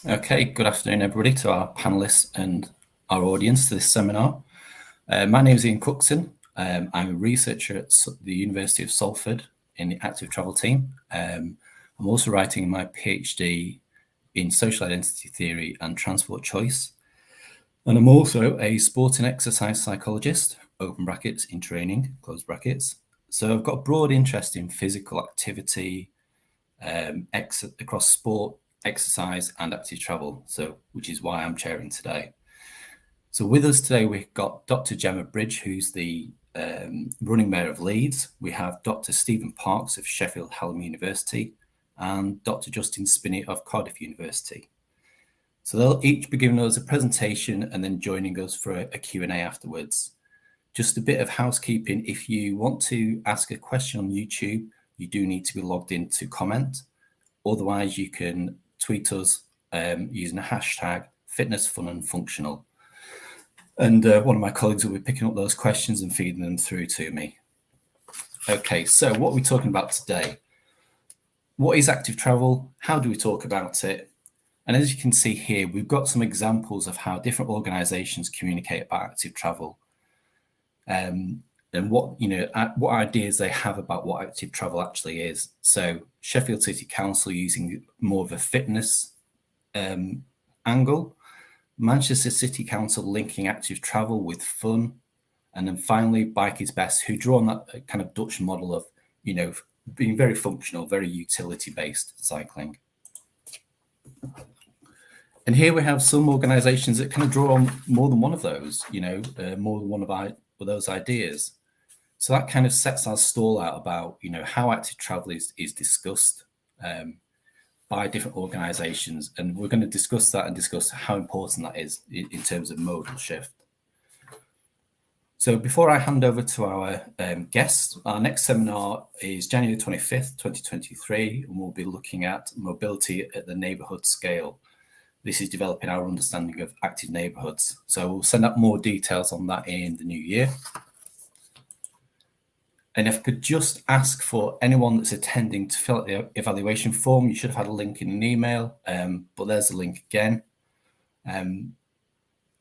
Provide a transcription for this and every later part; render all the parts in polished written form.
Okay, good afternoon, everybody, to our panelists and our audience to this seminar. My name is Ian Cookson. I'm a researcher at the University of Salford in the active travel team. I'm also writing my PhD in social identity theory and transport choice. And I'm also a sport and exercise psychologist, open brackets, in training, close brackets. So I've got a broad interest in physical activity across sport, exercise and active travel, which is why I'm chairing today. So with us today, we've got Dr. Gemma Bridge, who's the running mayor of Leeds. We have Dr. Stephen Parks of Sheffield Hallam University and Dr. Justin Spinney of Cardiff University. So they'll each be giving us a presentation and then joining us for a Q&A afterwards. Just a bit of housekeeping. If you want to ask a question on YouTube, you do need to be logged in to comment. Otherwise, you can tweet us using a hashtag #FitnessFunAndFunctional. And one of my colleagues will be picking up those questions and feeding them through to me. Okay, so what are we talking about today? What is active travel? How do we talk about it? And as you can see here, we've got some examples of how different organisations communicate about active travel. And what ideas they have about what active travel actually is. So Sheffield City Council using more of a fitness angle, Manchester City Council linking active travel with fun, and then finally Bike is Best, who draw on that kind of Dutch model of, being very functional, very utility-based cycling. And here we have some organisations that kind of draw on more than one of those, more than one of those ideas. So that kind of sets our stall out about, how active travel is discussed by different organisations. And we're going to discuss that and discuss how important that is in terms of modal shift. So before I hand over to our guests, our next seminar is January 25th, 2023, and we'll be looking at mobility at the neighbourhood scale. This is developing our understanding of active neighbourhoods. So we'll send out more details on that in the new year. And if I could just ask for anyone that's attending to fill out the evaluation form, you should have had a link in an email, but there's the link again.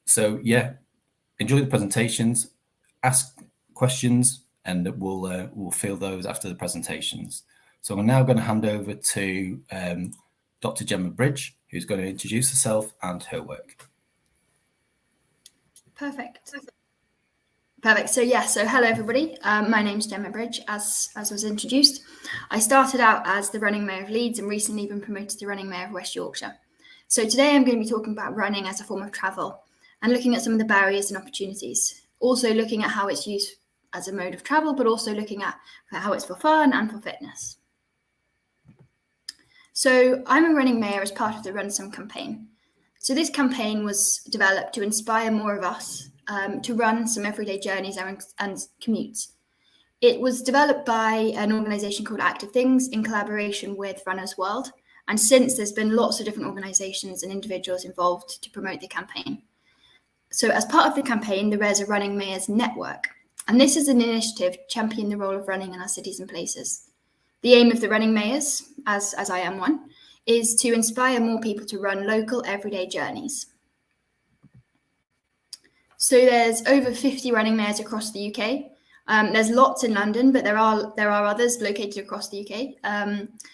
So yeah, enjoy the presentations, ask questions, and we'll field those after the presentations. So I'm now going to hand over to Dr. Gemma Bridge, who's going to introduce herself and her work. Perfect. So hello everybody. My name's Gemma Bridge, as was introduced. I started out as the running mayor of Leeds and recently been promoted to running mayor of West Yorkshire. So today I'm going to be talking about running as a form of travel and looking at some of the barriers and opportunities. Also looking at how it's used as a mode of travel, but also looking at how it's for fun and for fitness. So I'm a running mayor as part of the Run Some campaign. So this campaign was developed to inspire more of us to run some everyday journeys and commutes. It was developed by an organisation called Active Things in collaboration with Runners World. And since there's been lots of different organisations and individuals involved to promote the campaign. So as part of the campaign, there is a Running Mayors Network. And this is an initiative championing the role of running in our cities and places. The aim of the Running Mayors, as I am one, is to inspire more people to run local everyday journeys. So there's over 50 running mayors across the UK. There's lots in London, but there are others located across the UK.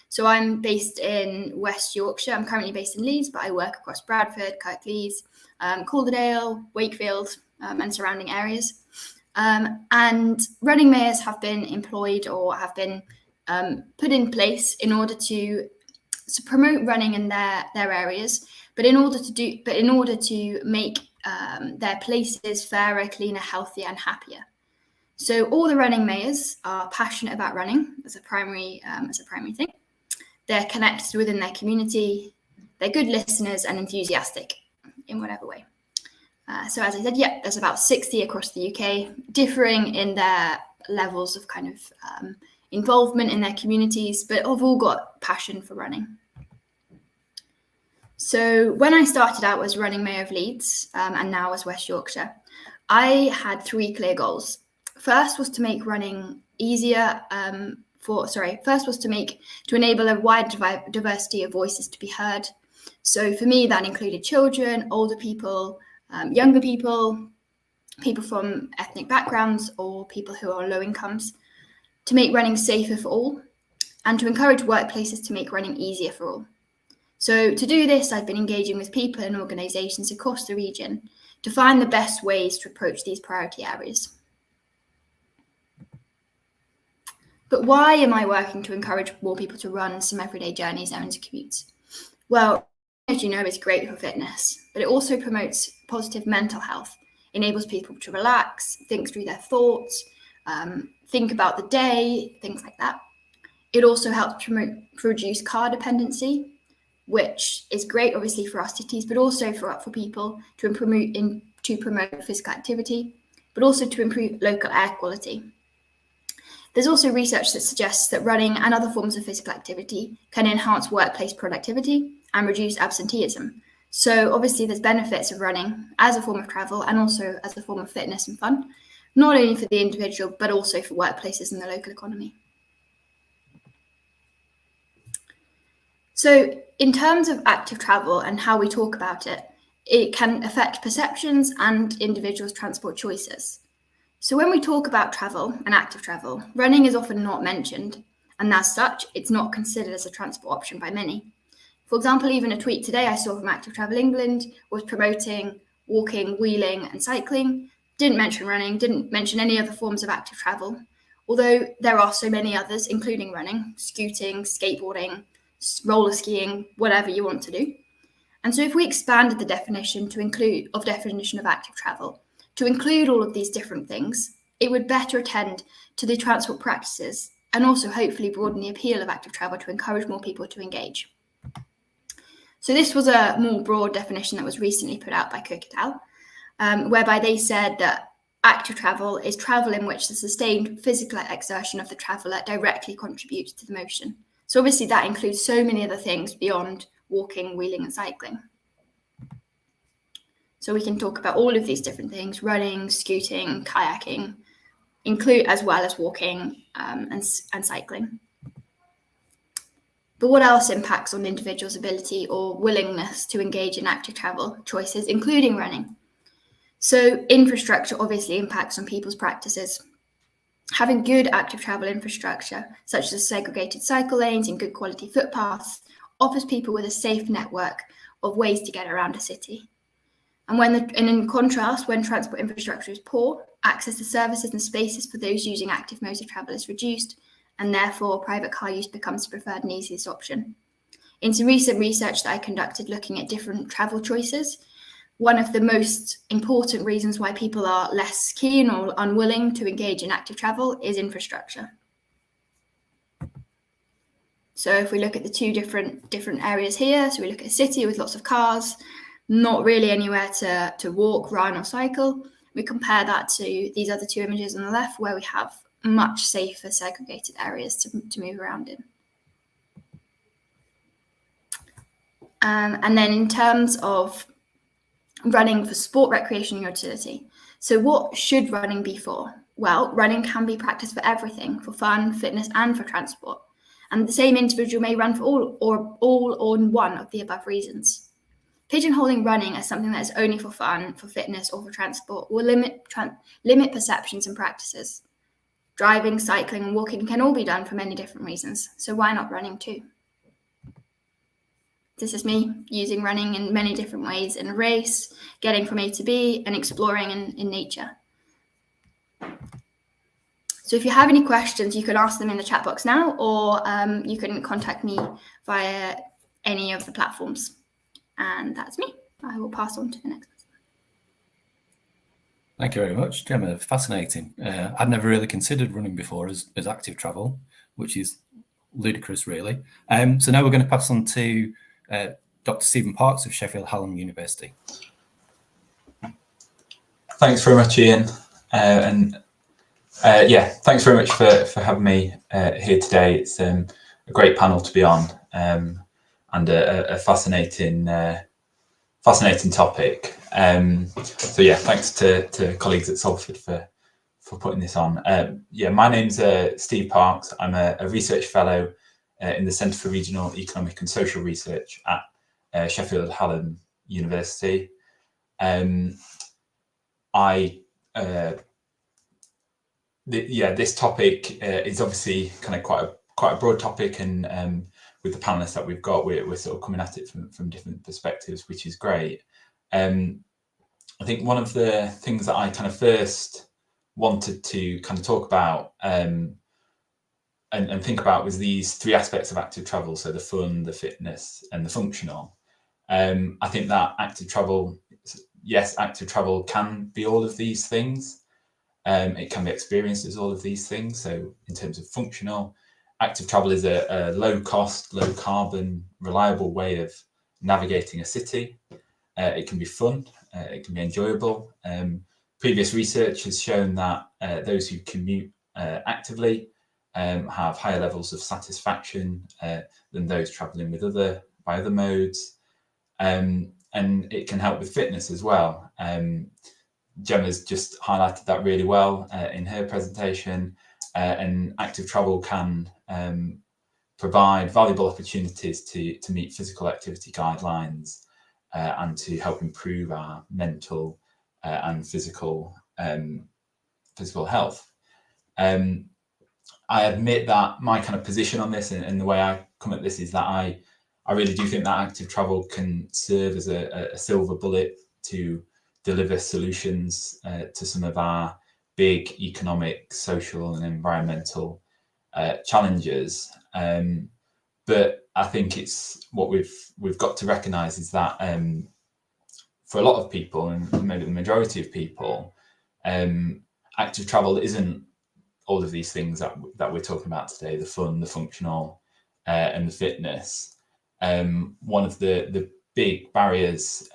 So I'm based in West Yorkshire. I'm currently based in Leeds, but I work across Bradford, Kirklees, Calderdale, Wakefield, and surrounding areas. And running mayors have been employed or have been put in place in order to promote running in their areas, but in order to make their places fairer, cleaner, healthier, and happier. So all the running mayors are passionate about running as a primary thing. They're connected within their community. They're good listeners and enthusiastic in whatever way. So as I said, there's about 60 across the UK, differing in their levels of kind of involvement in their communities, but have all got passion for running. So when I started out as running mayor of Leeds and now as West Yorkshire, I had 3 clear goals. First was to make running easier to enable a wide diversity of voices to be heard. So for me, that included children, older people, younger people, people from ethnic backgrounds, or people who are low incomes, to make running safer for all, and to encourage workplaces to make running easier for all. So to do this, I've been engaging with people and organisations across the region to find the best ways to approach these priority areas. But why am I working to encourage more people to run some everyday journeys, errands, and commutes? Well, as you know, it's great for fitness, but it also promotes positive mental health, enables people to relax, think through their thoughts, think about the day, things like that. It also helps reduce car dependency, which is great, obviously, for our cities, but also for people to promote physical activity, but also to improve local air quality. There's also research that suggests that running and other forms of physical activity can enhance workplace productivity and reduce absenteeism. So obviously there's benefits of running as a form of travel and also as a form of fitness and fun, not only for the individual, but also for workplaces and the local economy. So in terms of active travel and how we talk about it, it can affect perceptions and individuals' transport choices. So when we talk about travel and active travel, running is often not mentioned, and as such, it's not considered as a transport option by many. For example, even a tweet today I saw from Active Travel England was promoting walking, wheeling, and cycling, didn't mention running, didn't mention any other forms of active travel, although there are so many others, including running, scooting, skateboarding, roller skiing, whatever you want to do. And so if we expanded the definition of active travel, to include all of these different things, it would better attend to the transport practices and also hopefully broaden the appeal of active travel to encourage more people to engage. So this was a more broad definition that was recently put out by Cook et al., whereby they said that active travel is travel in which the sustained physical exertion of the traveller directly contributes to the motion. So obviously that includes so many other things beyond walking, wheeling, and cycling. So we can talk about all of these different things: running, scooting, kayaking, as well as walking and cycling. But what else impacts on the individual's ability or willingness to engage in active travel choices, including running? So infrastructure obviously impacts on people's practices. Having good active travel infrastructure, such as segregated cycle lanes and good quality footpaths, offers people with a safe network of ways to get around a city. And in contrast, when transport infrastructure is poor, access to services and spaces for those using active modes of travel is reduced, and therefore private car use becomes the preferred and easiest option. In some recent research that I conducted looking at different travel choices, one of the most important reasons why people are less keen or unwilling to engage in active travel is infrastructure. So if we look at the two different areas here, so we look at a city with lots of cars, not really anywhere to walk, run, or cycle. We compare that to these other two images on the left, where we have much safer segregated areas to move around in. And then in terms of running for sport, recreation, and utility. So what should running be for? Well, running can be practiced for everything, for fun, fitness, and for transport. And the same individual may run for all or one of the above reasons. Pigeonholing running as something that is only for fun, for fitness, or for transport will limit perceptions and practices. Driving, cycling, and walking can all be done for many different reasons, so why not running too? This is me using running in many different ways: in a race, getting from A to B, and exploring in nature. So if you have any questions, you can ask them in the chat box now, or you can contact me via any of the platforms. And that's me. I will pass on to the next person. Thank you very much, Gemma. Fascinating. I'd never really considered running before as active travel, which is ludicrous, really. So now we're going to pass on to Dr. Stephen Parks of Sheffield Hallam University. Thanks very much, Ian. Thanks very much for having me here today. It's a great panel to be on, and a fascinating topic. Thanks to colleagues at Salford for putting this on. My name's Steve Parks. I'm a research fellow in the Centre for Regional Economic and Social Research at Sheffield Hallam University. This topic is obviously kind of quite a broad topic, and with the panelists that we've got, we're sort of coming at it from different perspectives, which is great. I think one of the things that I kind of first wanted to kind of talk about and think about was these three aspects of active travel. So the fun, the fitness, and the functional. I think that active travel can be all of these things. It can be experienced as all of these things. So in terms of functional, active travel is a low cost, low carbon, reliable way of navigating a city. It can be fun, it can be enjoyable. Previous research has shown that those who commute actively have higher levels of satisfaction than those travelling by other modes. And it can help with fitness as well. Gemma's just highlighted that really well in her presentation, and active travel can provide valuable opportunities to meet physical activity guidelines and to help improve our mental and physical health. I admit that my kind of position on this and the way I come at this is that I really do think that active travel can serve as a silver bullet to deliver solutions to some of our big economic, social, and environmental challenges. But I think it's what we've got to recognise is that for a lot of people, and maybe the majority of people, active travel isn't all of these things that we're talking about today: the fun, the functional, and the fitness. One of the big barriers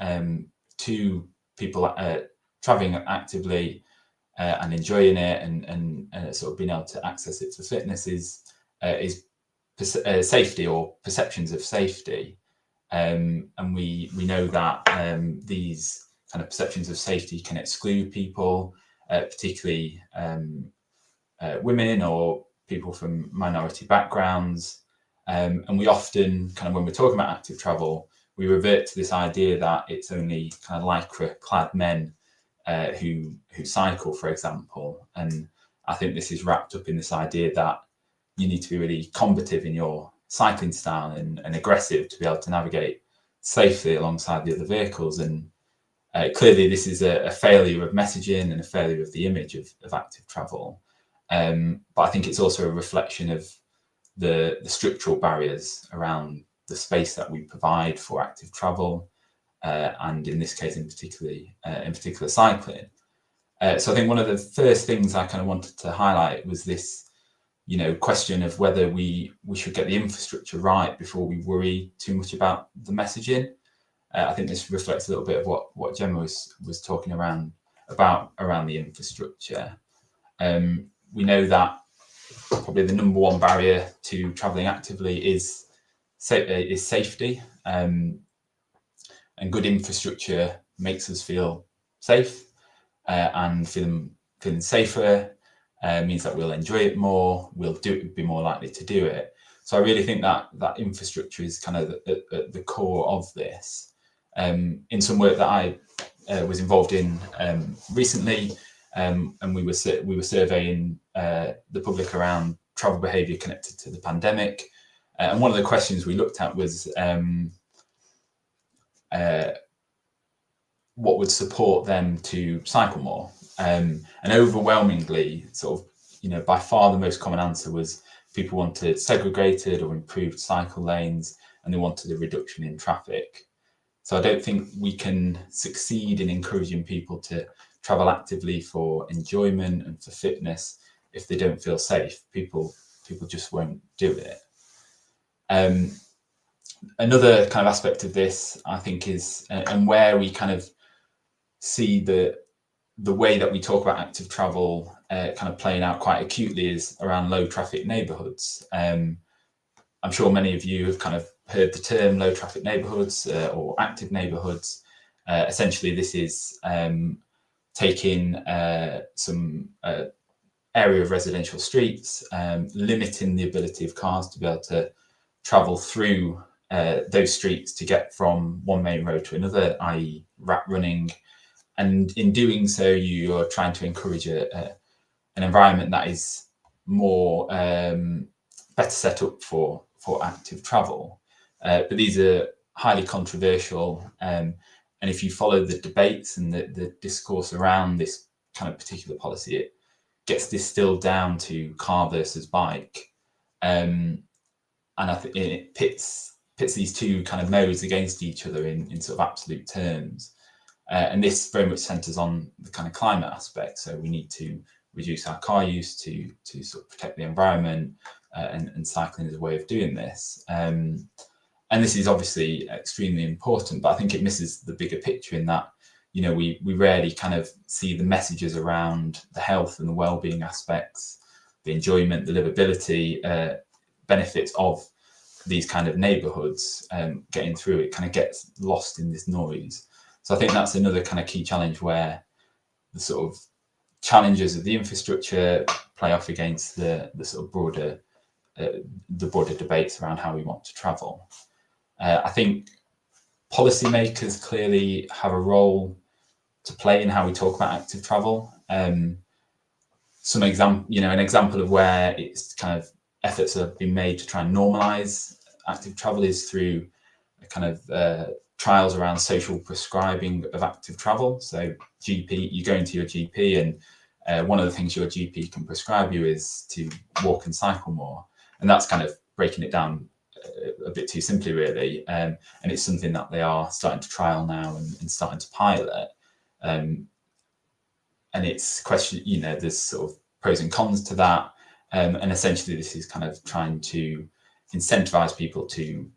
to people traveling actively and enjoying it and sort of being able to access it for fitness is safety, or perceptions of safety. And we know that these kind of perceptions of safety can exclude people, particularly women or people from minority backgrounds. And we often, kind of when we're talking about active travel, we revert to this idea that it's only kind of lycra-clad men who cycle, for example. And I think this is wrapped up in this idea that you need to be really combative in your cycling style and aggressive to be able to navigate safely alongside the other vehicles. And clearly this is a failure of messaging and a failure of the image of active travel. But I think it's also a reflection of the structural barriers around the space that we provide for active travel, and in this case, in particular, cycling. So I think one of the first things I kind of wanted to highlight was this, question of whether we should get the infrastructure right before we worry too much about the messaging. I think this reflects a little bit of what Gemma was talking around the infrastructure. We know that probably the number one barrier to travelling actively is safety, and good infrastructure makes us feel safe, and feeling safer means that we'll enjoy it more, we'll be more likely to do it. So I really think that infrastructure is kind of at the core of this. In some work that I was involved in recently, and we were surveying the public around travel behaviour connected to the pandemic. And one of the questions we looked at was what would support them to cycle more. And overwhelmingly, sort of, by far the most common answer was people wanted segregated or improved cycle lanes, and they wanted a reduction in traffic. So I don't think we can succeed in encouraging people to travel actively for enjoyment and for fitness if they don't feel safe. People just won't do it. Another kind of aspect of this, I think, is and where we kind of see the way that we talk about active travel kind of playing out quite acutely is around low traffic neighbourhoods. I'm sure many of you have kind of heard the term low traffic neighbourhoods or active neighbourhoods. Essentially, this is taking some area of residential streets, limiting the ability of cars to be able to travel through those streets to get from one main road to another, i.e. rat running. And in doing so, you're trying to encourage an environment that is more better set up for active travel. But these are highly controversial. And if you follow the debates and the discourse around this kind of particular policy, it gets distilled down to car versus bike. And I think it pits these two kind of modes against each other in sort of absolute terms. And this very much centres on the kind of climate aspect. So we need to reduce our car use to sort of protect the environment, and cycling is a way of doing this. And this is obviously extremely important, but I think it misses the bigger picture in that, you know, we rarely kind of see the messages around the health and the well-being aspects, the enjoyment, the livability, benefits of these kind of neighbourhoods getting through. It kind of gets lost in this noise. So I think that's another kind of key challenge where the sort of challenges of the infrastructure play off against the sort of broader debates around how we want to travel. I think policymakers clearly have a role to play in how we talk about active travel. An example of where it's kind of efforts have been made to try and normalise active travel is through a kind of trials around social prescribing of active travel. So you go into your GP, and one of the things your GP can prescribe you is to walk and cycle more. And that's kind of breaking it down a bit too simply, really. And it's something that they are starting to trial now and starting to pilot. And it's question, you know, there's sort of pros and cons to that. And essentially this is kind of trying to incentivize people to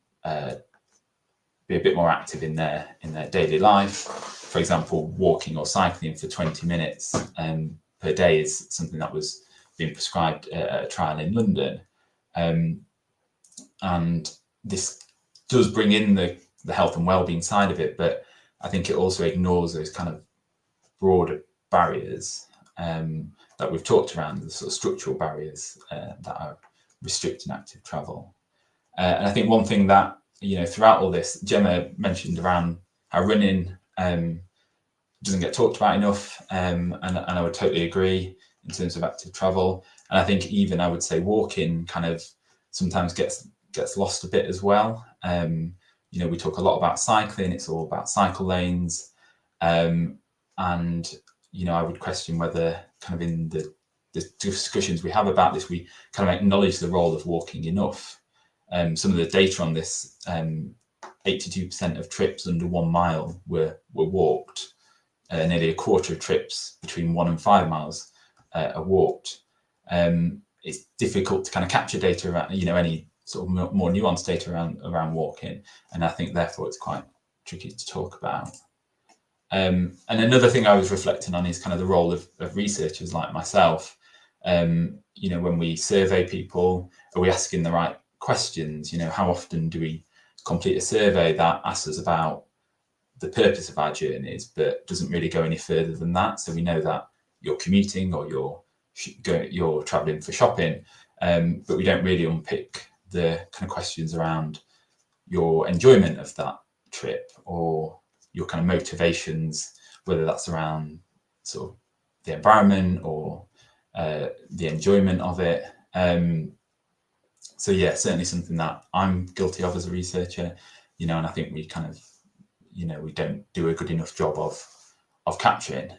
be a bit more active in their daily life. For example, walking or cycling for 20 minutes per day is something that was being prescribed at a trial in London. And this does bring in the health and well-being side of it, but I think it also ignores those kind of broader barriers that we've talked around, the sort of structural barriers that are restricting active travel. And I think one thing that, you know, throughout all this, Gemma mentioned around how running doesn't get talked about enough, and I would totally agree in terms of active travel. And I think even I would say walking kind of sometimes gets lost a bit as well. You know, we talk a lot about cycling, it's all about cycle lanes. And, you know, I would question whether kind of in the discussions we have about this, we kind of acknowledge the role of walking enough. Some of the data on this, 82% of trips under 1 mile were walked. Nearly a quarter of trips between 1 and 5 miles are walked. It's difficult to kind of capture data around, you know, any sort of more nuanced data around walking, and I think therefore it's quite tricky to talk about. And another thing I was reflecting on is kind of the role of researchers like myself. You know, when we survey people, are we asking the right questions? You know, how often do we complete a survey that asks us about the purpose of our journeys, but doesn't really go any further than that? So we know that you're commuting or you're traveling for shopping, but we don't really unpick the kind of questions around your enjoyment of that trip or your kind of motivations, whether that's around sort of the environment or the enjoyment of it. So yeah, certainly something that I'm guilty of as a researcher, you know, and I think we kind of, you know, we don't do a good enough job of capturing.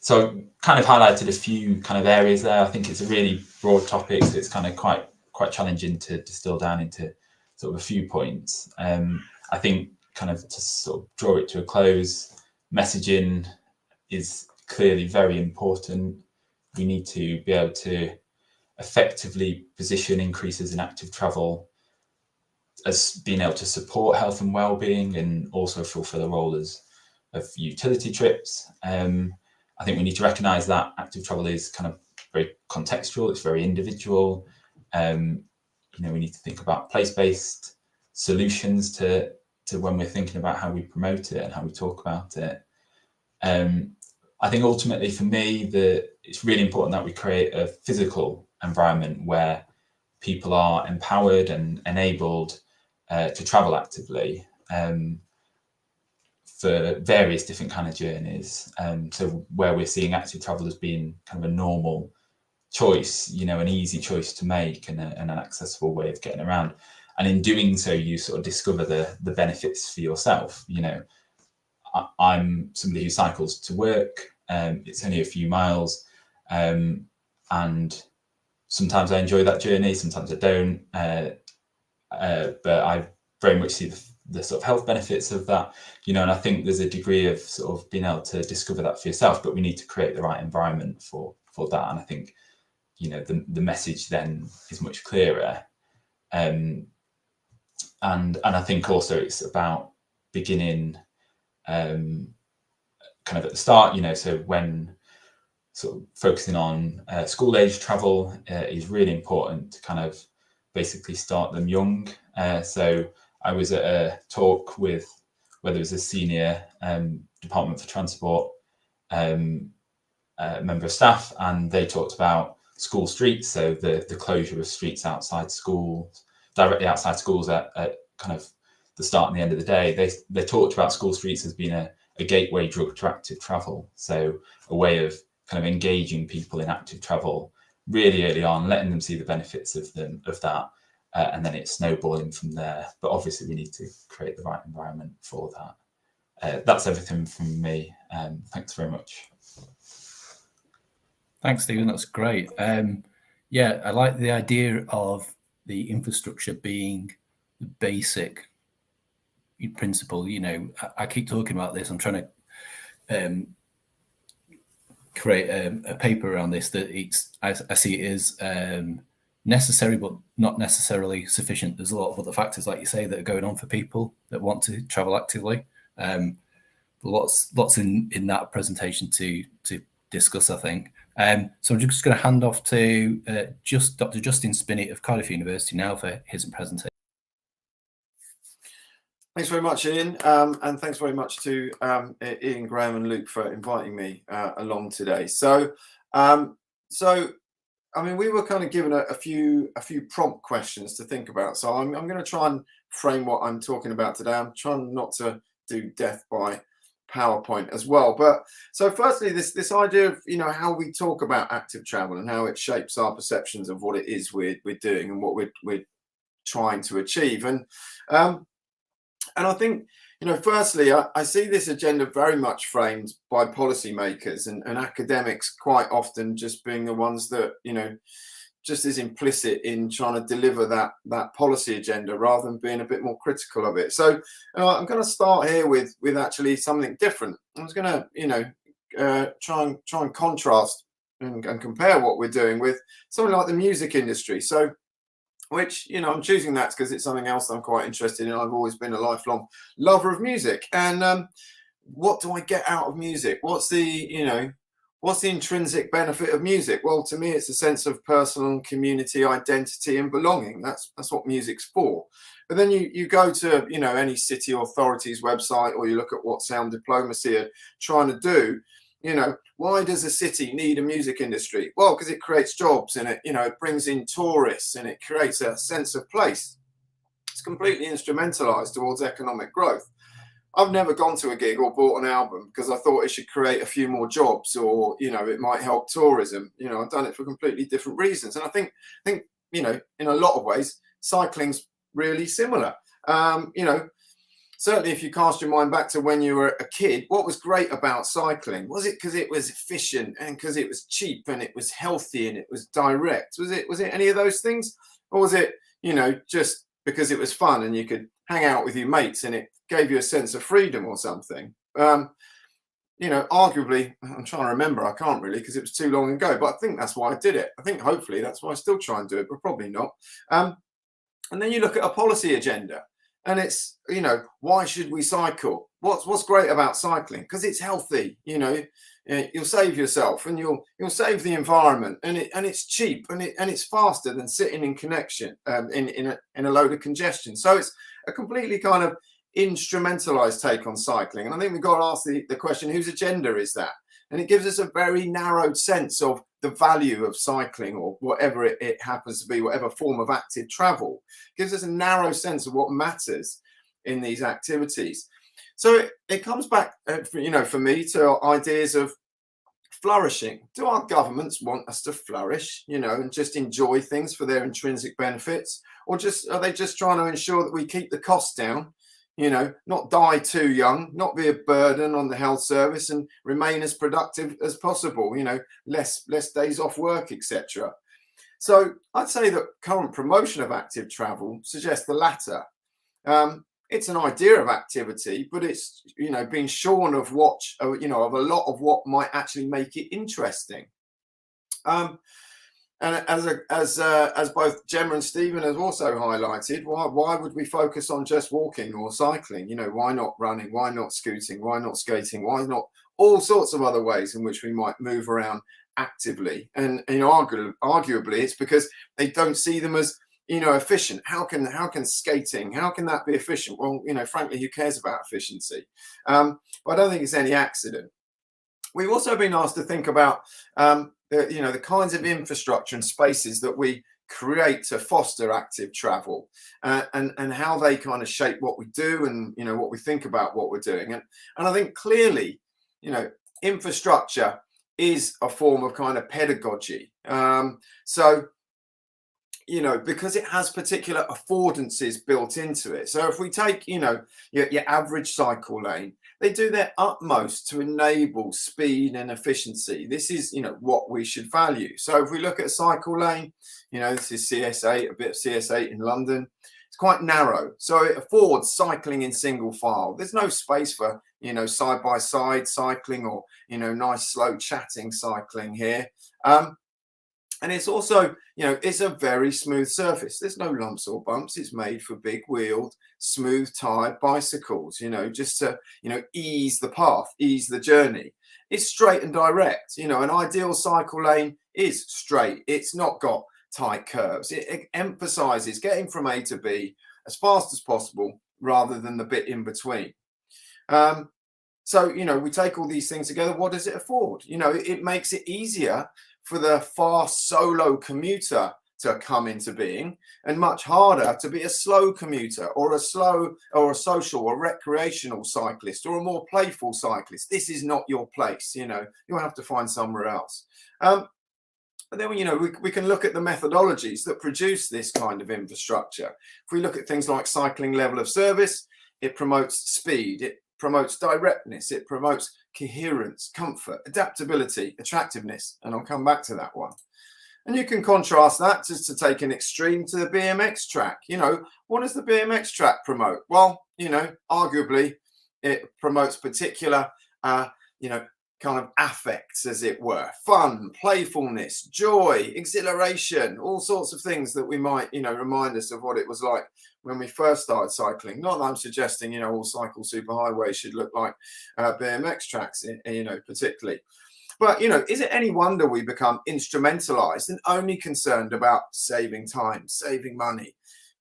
So kind of highlighted a few kind of areas there. I think it's a really broad topic, so it's kind of quite challenging to distill down into sort of a few points. I think kind of to sort of draw it to a close, messaging is clearly very important. We need to be able to effectively position increases in active travel as being able to support health and well-being and also fulfill a role of utility trips. I think we need to recognise that active travel is kind of very contextual, it's very individual. You know, we need to think about place-based solutions to when we're thinking about how we promote it and how we talk about it. I think ultimately for me, it's really important that we create a physical environment where people are empowered and enabled to travel actively for various different kind of journeys. So where we're seeing active travel as being kind of a normal choice, an easy choice to make and an accessible way of getting around. And in doing so, you sort of discover the benefits for yourself. I'm somebody who cycles to work. It's only a few miles. And sometimes I enjoy that journey, sometimes I don't. But I very much see the sort of health benefits of that, and I think there's a degree of sort of being able to discover that for yourself, but we need to create the right environment for that. And I think, the message then is much clearer. And I think also it's about beginning kind of at the start, so when sort of focusing on school age travel is really important to kind of basically start them young. So I was at a talk with where there was a senior Department for Transport member of staff, and they talked about school streets, so the closure of streets outside schools, directly outside schools at kind of the start and the end of the day. They talked about school streets as being a gateway drug to active travel, so a way of kind of engaging people in active travel really early on, letting them see the benefits of that, and then it's snowballing from there. But obviously we need to create the right environment for that. That's everything from me. Thanks very much. Thanks, Stephen. That's great. Yeah, I like the idea of the infrastructure being the basic principle. I keep talking about this. I'm trying to create a paper around this that I see it as necessary, but not necessarily sufficient. There's a lot of other factors, like you say, that are going on for people that want to travel actively. Lots in that presentation to discuss, I think. So I'm just going to hand off to Dr. Justin Spinney of Cardiff University now for his presentation. Thanks very much, Ian, and thanks very much to Ian, Graham, and Luke for inviting me along today. So, I mean, we were kind of given a few prompt questions to think about. So I'm going to try and frame what I'm talking about today. I'm trying not to do death by PowerPoint as well. But so firstly, this idea of how we talk about active travel and how it shapes our perceptions of what it is we're doing and what we're trying to achieve. And I think, firstly, I see this agenda very much framed by policymakers and academics quite often just being the ones that, just is implicit in trying to deliver that policy agenda rather than being a bit more critical of it. So I'm going to start here with actually something different. I was going to, try and contrast and compare what we're doing with something like the music industry. So, which, I'm choosing that because it's something else I'm quite interested in. I've always been a lifelong lover of music. And what do I get out of music? What's the intrinsic benefit of music? Well, to me, it's a sense of personal community identity and belonging. That's what music's for. But then you go to, any city authority's website, or you look at what Sound Diplomacy are trying to do. Why does a city need a music industry? Well, because it creates jobs and it brings in tourists and it creates a sense of place. It's completely instrumentalized towards economic growth. I've never gone to a gig or bought an album because I thought it should create a few more jobs or, it might help tourism. I've done it for completely different reasons. And I think, in a lot of ways, cycling's really similar. Certainly, if you cast your mind back to when you were a kid, what was great about cycling? Was it because it was efficient and because it was cheap and it was healthy and it was direct? Was it any of those things? Or was it, just because it was fun and you could hang out with your mates and it gave you a sense of freedom or something? Arguably, I'm trying to remember, I can't really because it was too long ago, but I think that's why I did it. I think hopefully that's why I still try and do it, but probably not. And then you look at a policy agenda. And it's, why should we cycle? What's great about cycling? Because it's healthy. You'll save yourself and you'll save the environment, and it's cheap and it's faster than sitting in connection in a load of congestion. So it's a completely kind of instrumentalized take on cycling. And I think we've got to ask the question, whose agenda is that? And it gives us a very narrowed sense of the value of cycling, or whatever it happens to be, whatever form of active travel. It gives us a narrow sense of what matters in these activities. So it comes back, for me, to ideas of flourishing. Do our governments want us to flourish, and just enjoy things for their intrinsic benefits? Or are they just trying to ensure that we keep the costs down, not die too young, not be a burden on the health service, and remain as productive as possible, less days off work, etc. So I'd say that current promotion of active travel suggests the latter. It's an idea of activity, but it's, being shorn of a lot of what might actually make it interesting. And as both Gemma and Stephen have also highlighted, why would we focus on just walking or cycling? Why not running? Why not scooting? Why not skating? Why not all sorts of other ways in which we might move around actively? And arguably, it's because they don't see them as efficient. How can skating, how can that be efficient? Well, frankly, who cares about efficiency? But I don't think it's any accident. We've also been asked to think about the kinds of infrastructure and spaces that we create to foster active travel, and how they kind of shape what we do and what we think about what we're doing. And I think clearly, infrastructure is a form of kind of pedagogy. Because it has particular affordances built into it. So if we take, your average cycle lane, they do their utmost to enable speed and efficiency. This is, what we should value. So if we look at a cycle lane, this is CS8, a bit of CS8 in London. It's quite narrow, so it affords cycling in single file. There's no space for, side-by-side cycling or, nice slow chatting cycling here. And it's also, it's a very smooth surface. There's no lumps or bumps. It's made for big wheeled, smooth tired bicycles, just to, ease the path, ease the journey. It's straight and direct. An ideal cycle lane is straight. It's not got tight curves. It emphasizes getting from A to B as fast as possible rather than the bit in between. So, we take all these things together. What does it afford? It makes it easier for the fast solo commuter to come into being, and much harder to be a slow commuter or a social or recreational cyclist or a more playful cyclist. This is not your place. You'll have to find somewhere else. But then, we can look at the methodologies that produce this kind of infrastructure. If we look at things like cycling level of service, it promotes speed, it promotes directness, it promotes coherence, comfort, adaptability, attractiveness, and I'll come back to that one. And you can contrast that, just to take an extreme, to the BMX track. What does the BMX track promote? Well, arguably it promotes particular, kind of affects, as it were, fun, playfulness, joy, exhilaration, all sorts of things that we might, remind us of what it was like when we first started cycling. Not that I'm suggesting, all cycle superhighways should look like BMX tracks, particularly. But, is it any wonder we become instrumentalized and only concerned about saving time, saving money,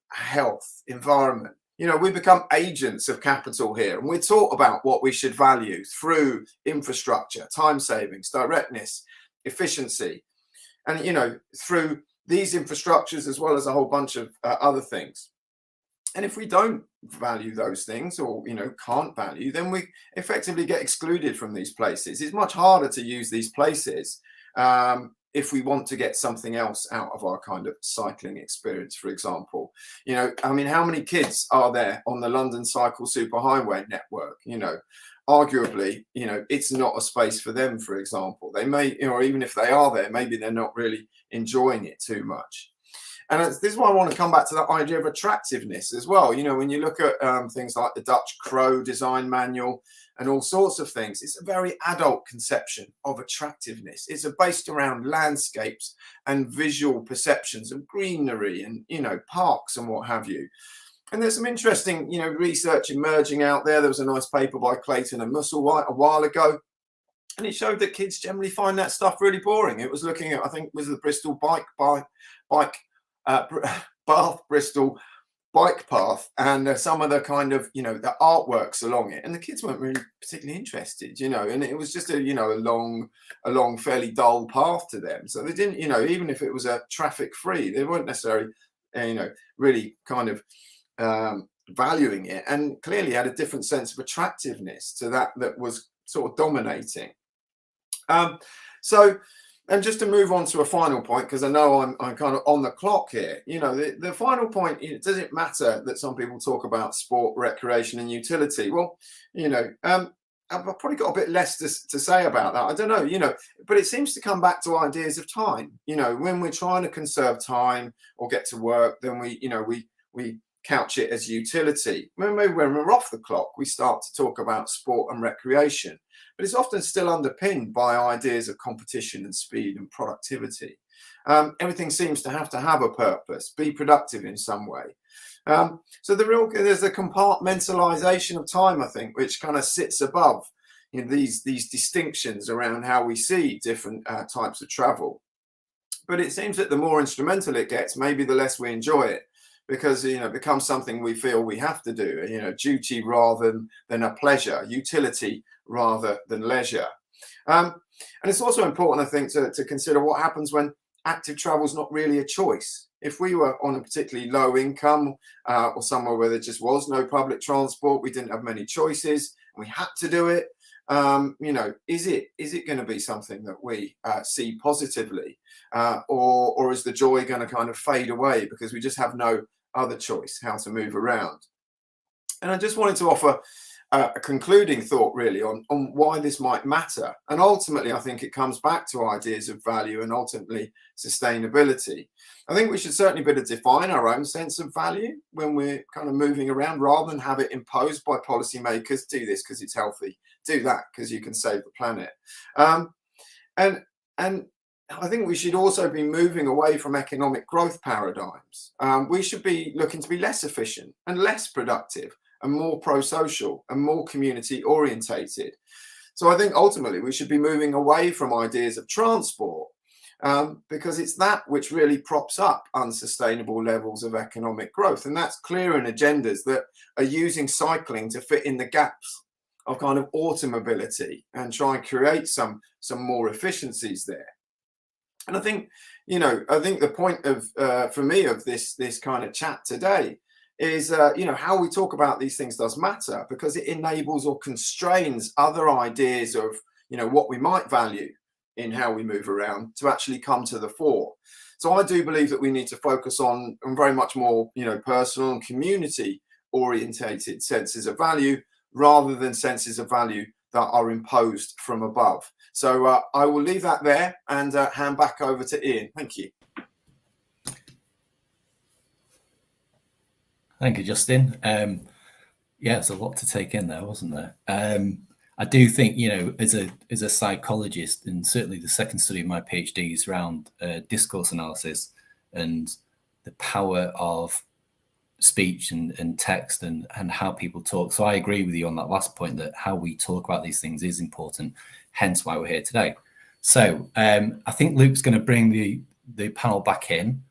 health, environment? We become agents of capital here, and we're taught about what we should value through infrastructure, time savings, directness, efficiency, and, through these infrastructures as well as a whole bunch of other things. And if we don't value those things, or, can't value, then we effectively get excluded from these places. It's much harder to use these places if we want to get something else out of our kind of cycling experience, for example. How many kids are there on the London Cycle Superhighway network? Arguably, it's not a space for them, for example. They may, or even if they are there, maybe they're not really enjoying it too much. And this is why I want to come back to that idea of attractiveness as well. When you look at things like the Dutch Crow design manual and all sorts of things, it's a very adult conception of attractiveness. It's based around landscapes and visual perceptions of greenery and, parks and what have you. And there's some interesting, research emerging out there. There was a nice paper by Clayton and Musselwhite a while ago, and it showed that kids generally find that stuff really boring. It was looking at, I think, was the Bristol Bath Bristol bike path and some of the kind of, the artworks along it, and the kids weren't really particularly interested, and it was just a long fairly dull path to them, so they didn't, even if it was a traffic free, they weren't necessarily really kind of valuing it, and clearly had a different sense of attractiveness to that was sort of dominating. And just to move on to a final point, because I know I'm kind of on the clock here, the final point, does it matter that some people talk about sport, recreation and utility? Well, I've probably got a bit less to say about that. I don't know, but it seems to come back to ideas of time. When we're trying to conserve time or get to work, then we couch it as utility. Maybe when we're off the clock, we start to talk about sport and recreation. But it's often still underpinned by ideas of competition and speed and productivity. Everything seems to have a purpose, be productive in some way. So there's a compartmentalization of time, I think, which kind of sits above these distinctions around how we see different types of travel. But it seems that the more instrumental it gets, maybe the less we enjoy it, because it becomes something we feel we have to do, duty rather than a pleasure, utility rather than leisure. And it's also important, I think, to consider what happens when active travel is not really a choice. If we were on a particularly low income or somewhere where there just was no public transport, we didn't have many choices, and we had to do it, is it going to be something that we see positively, or is the joy going to kind of fade away because we just have no other choice how to move around? And I just wanted to offer a concluding thought really on why this might matter. And ultimately, I think it comes back to ideas of value and ultimately sustainability. I think we should certainly be able to define our own sense of value when we're kind of moving around, rather than have it imposed by policymakers. Do this because it's healthy, do that because you can save the planet. And I think we should also be moving away from economic growth paradigms. We should be looking to be less efficient and less productive and more pro-social and more community orientated. So I think ultimately we should be moving away from ideas of transport, because it's that which really props up unsustainable levels of economic growth. And that's clear in agendas that are using cycling to fit in the gaps of kind of automobility and try and create some more efficiencies there. And I think, the point of, for me, of this kind of chat today is, how we talk about these things does matter, because it enables or constrains other ideas of, what we might value in how we move around to actually come to the fore. So I do believe that we need to focus on very much more, personal and community orientated senses of value, rather than senses of value that are imposed from above. So I will leave that there and hand back over to Ian. Thank you. Thank you, Justin. There's a lot to take in there, wasn't there? I do think, as a psychologist, and certainly the second study of my PhD is around discourse analysis and the power of speech and text and how people talk. So I agree with you on that last point, that how we talk about these things is important, hence why we're here today. So I think Luke's going to bring the panel back in,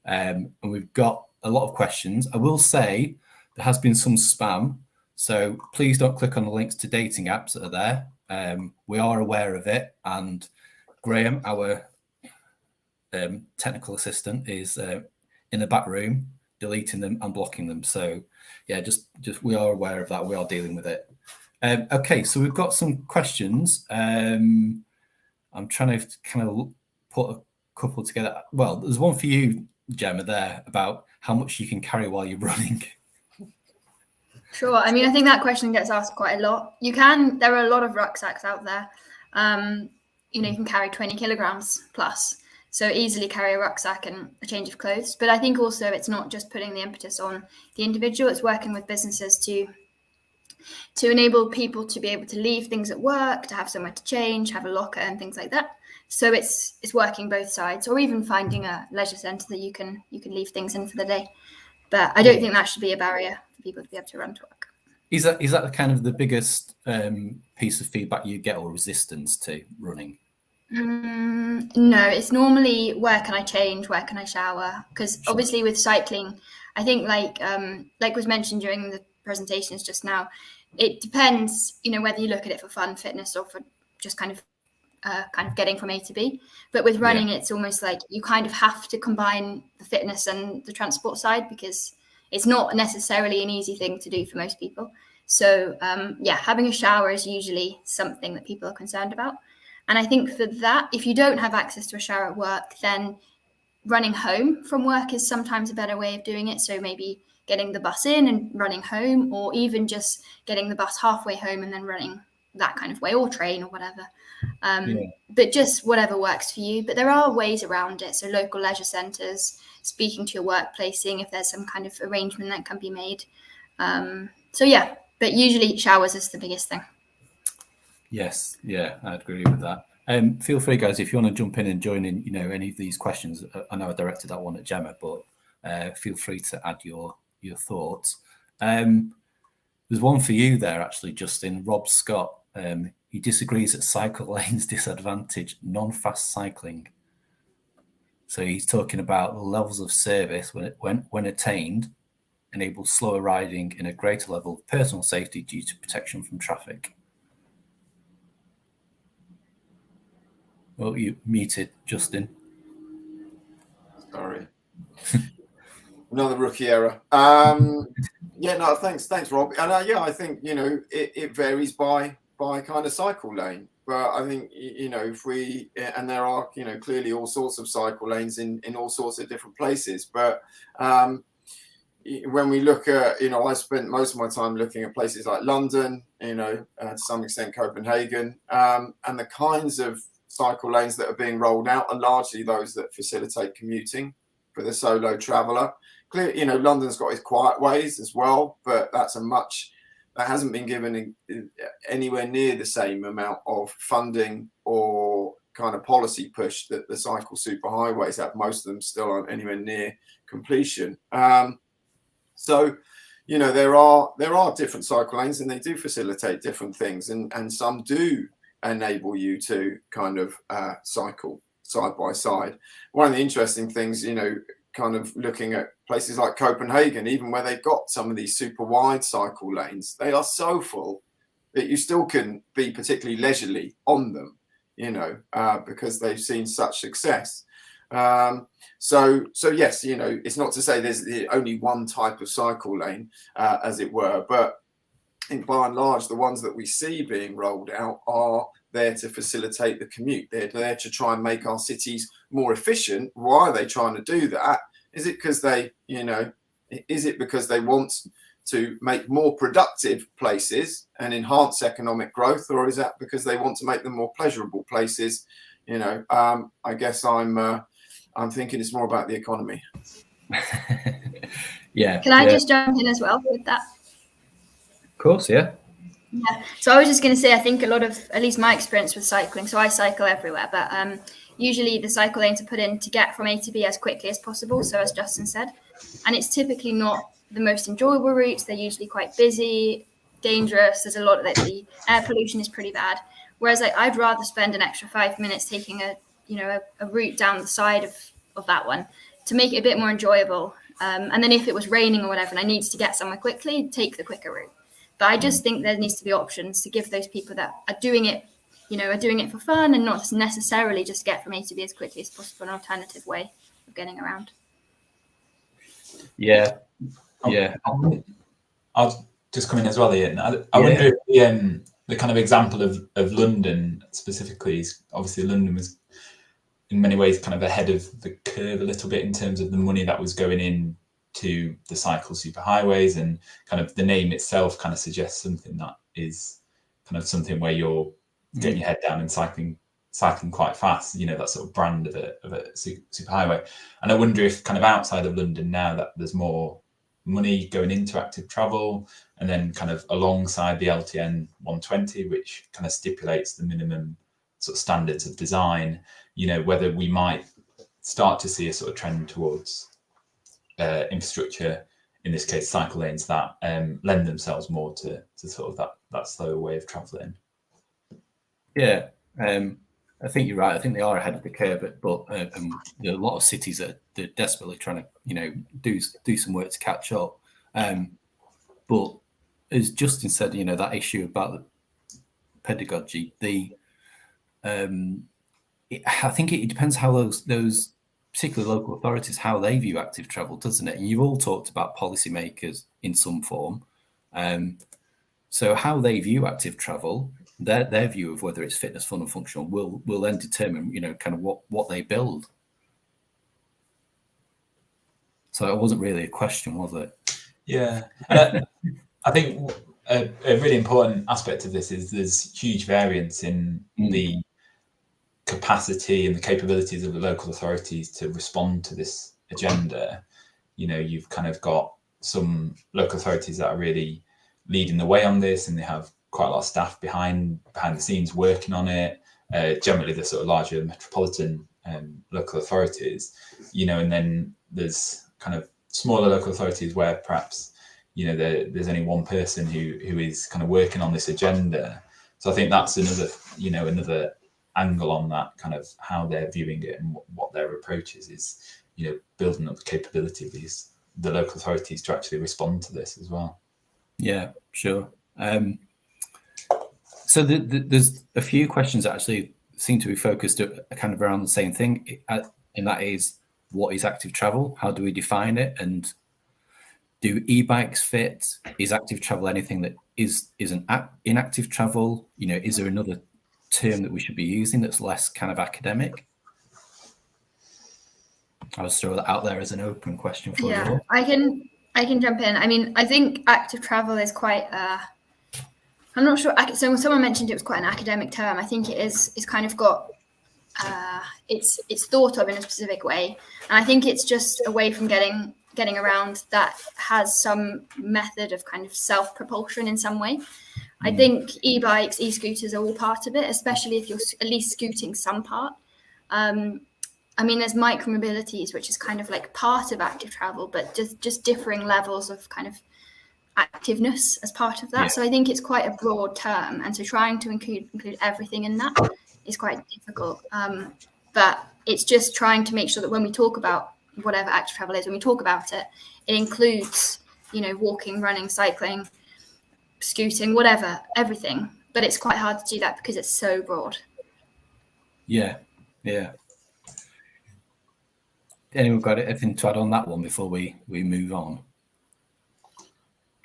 and we've got a lot of questions. I will say there has been some spam, so please don't click on the links to dating apps that are there. We are aware of it, and Graham, our technical assistant, is in the back room deleting them and blocking them. So yeah, just we are aware of that. We are dealing with it. Okay, so we've got some questions. I'm trying to kind of put a couple together. Well, there's one for you, Gemma, there about how much you can carry while you're running. Sure. I mean, I think that question gets asked quite a lot. There are a lot of rucksacks out there. You can carry 20 kilograms plus. So easily carry a rucksack and a change of clothes. But I think also it's not just putting the impetus on the individual. It's working with businesses to enable people to be able to leave things at work, to have somewhere to change, have a locker and things like that. So it's working both sides, or even finding a leisure centre that you can leave things in for the day. But I don't think that should be a barrier for people to be able to run to work. Is that kind of the biggest piece of feedback you get, or resistance to running? No, it's normally where can I change, where can I shower? Because obviously with cycling, I think like was mentioned during the presentations just now, it depends, whether you look at it for fun, fitness, or for just kind of getting from A to B. But with running, it's almost like you kind of have to combine the fitness and the transport side, because it's not necessarily an easy thing to do for most people. So having a shower is usually something that people are concerned about. And I think for that, if you don't have access to a shower at work, then running home from work is sometimes a better way of doing it. So maybe getting the bus in and running home, or even just getting the bus halfway home and then running that kind of way, or train or whatever. But just whatever works for you. But there are ways around it. So local leisure centres, speaking to your workplace, seeing if there's some kind of arrangement that can be made. But usually showers is the biggest thing. Yes, yeah, I'd agree with that. Feel free, guys, if you want to jump in and join in, any of these questions. I know I directed that one at Gemma, but feel free to add your thoughts. There's one for you there, actually, Justin. Rob Scott. He disagrees that cycle lanes disadvantage non-fast cycling. So he's talking about the levels of service when attained enables slower riding and a greater level of personal safety due to protection from traffic. Well, you muted, Justin. Sorry. Another rookie error. Thanks, Rob. And I think it varies by kind of cycle lane. But I think if we and there are clearly all sorts of cycle lanes in all sorts of different places. But when we look at I spent most of my time looking at places like London, to some extent Copenhagen, and the kinds of cycle lanes that are being rolled out are largely those that facilitate commuting for the solo traveller. Clearly, London's got its quiet ways as well, but that hasn't been given anywhere near the same amount of funding or kind of policy push that the cycle superhighways have. Most of them still aren't anywhere near completion. So there are different cycle lanes, and they do facilitate different things, and some do enable you to kind of cycle side by side. One of the interesting things, kind of looking at places like Copenhagen, even where they've got some of these super wide cycle lanes, they are so full that you still can be particularly leisurely on them, because they've seen such success. So yes, it's not to say there's only one type of cycle lane, as it were, but I think by and large, the ones that we see being rolled out are there to facilitate the commute. They're there to try and make our cities more efficient. Why are they trying to do that? Is it because they want to make more productive places and enhance economic growth, or is that because they want to make them more pleasurable places? I guess I'm thinking it's more about the economy. Yeah. Can I just jump in as well with that? Of course, yeah. Yeah. So I was just going to say, I think a lot of, at least my experience with cycling, so I cycle everywhere, but usually the cycle lanes are put in to get from A to B as quickly as possible. So as Justin said, and it's typically not the most enjoyable routes. They're usually quite busy, dangerous. There's a lot of the air pollution is pretty bad. Whereas I'd rather spend an extra 5 minutes taking a route down the side of that one to make it a bit more enjoyable. And then if it was raining or whatever and I needed to get somewhere quickly, take the quicker route. But I just think there needs to be options to give those people that are doing it for fun and not necessarily just get from A to B as quickly as possible, an alternative way of getting around. Yeah. I'll just come in as well, Ian. I wonder if the kind of example of London specifically is, obviously London was in many ways kind of ahead of the curve a little bit in terms of the money that was going in to the cycle superhighways, and kind of the name itself kind of suggests something that is kind of something where you're getting your head down and cycling quite fast, that sort of brand of a superhighway. And I wonder if kind of outside of London now that there's more money going into active travel, and then kind of alongside the LTN 120, which kind of stipulates the minimum sort of standards of design, whether we might start to see a sort of trend towards infrastructure, in this case cycle lanes, that lend themselves more to sort of that slower way of traveling. Yeah, I I think you're right. I think they are ahead of the curve, but there are a lot of cities that they're desperately trying to, do some work to catch up. But as Justin said, that issue about the pedagogy, I think it depends how those particular local authorities, how they view active travel, doesn't it? And you've all talked about policymakers in some form. So how they view active travel, their view of whether it's fitness, fun and functional will then determine, kind of what they build. So it wasn't really a question, was it? Yeah. And I think a really important aspect of this is there's huge variance in the capacity and the capabilities of the local authorities to respond to this agenda. You've kind of got some local authorities that are really leading the way on this, and they have quite a lot of staff behind the scenes working on it. Generally, the sort of larger metropolitan local authorities, and then there's kind of smaller local authorities where perhaps there's only one person who is kind of working on this agenda. So I think that's another angle on that, kind of how they're viewing it and what their approach is building up the capability of the local authorities to actually respond to this as well. Yeah, sure. So there's a few questions that actually seem to be focused kind of around the same thing, and that is, what is active travel? How do we define it? And do e-bikes fit? Is active travel anything that is an inactive travel? Is there another term that we should be using that's less kind of academic? I'll just throw that out there as an open question for you all. I can jump in. I mean, I think active travel is quite I'm not sure. So someone mentioned it was quite an academic term. I think it is. It's kind of got. It's thought of in a specific way, and I think it's just a way from getting around that has some method of kind of self-propulsion in some way. I think e-bikes, e-scooters are all part of it, especially if you're at least scooting some part. I mean, there's micromobilities, which is kind of like part of active travel, but just differing levels of kind of activeness as part of that. Yeah. So I think it's quite a broad term, and so trying to include everything in that is quite difficult. But it's just trying to make sure that when we talk about whatever active travel is, when we talk about it, it includes, walking, running, cycling, scooting, whatever, everything. But it's quite hard to do that because it's so broad. Yeah. Anyone got anything to add on that one before we move on?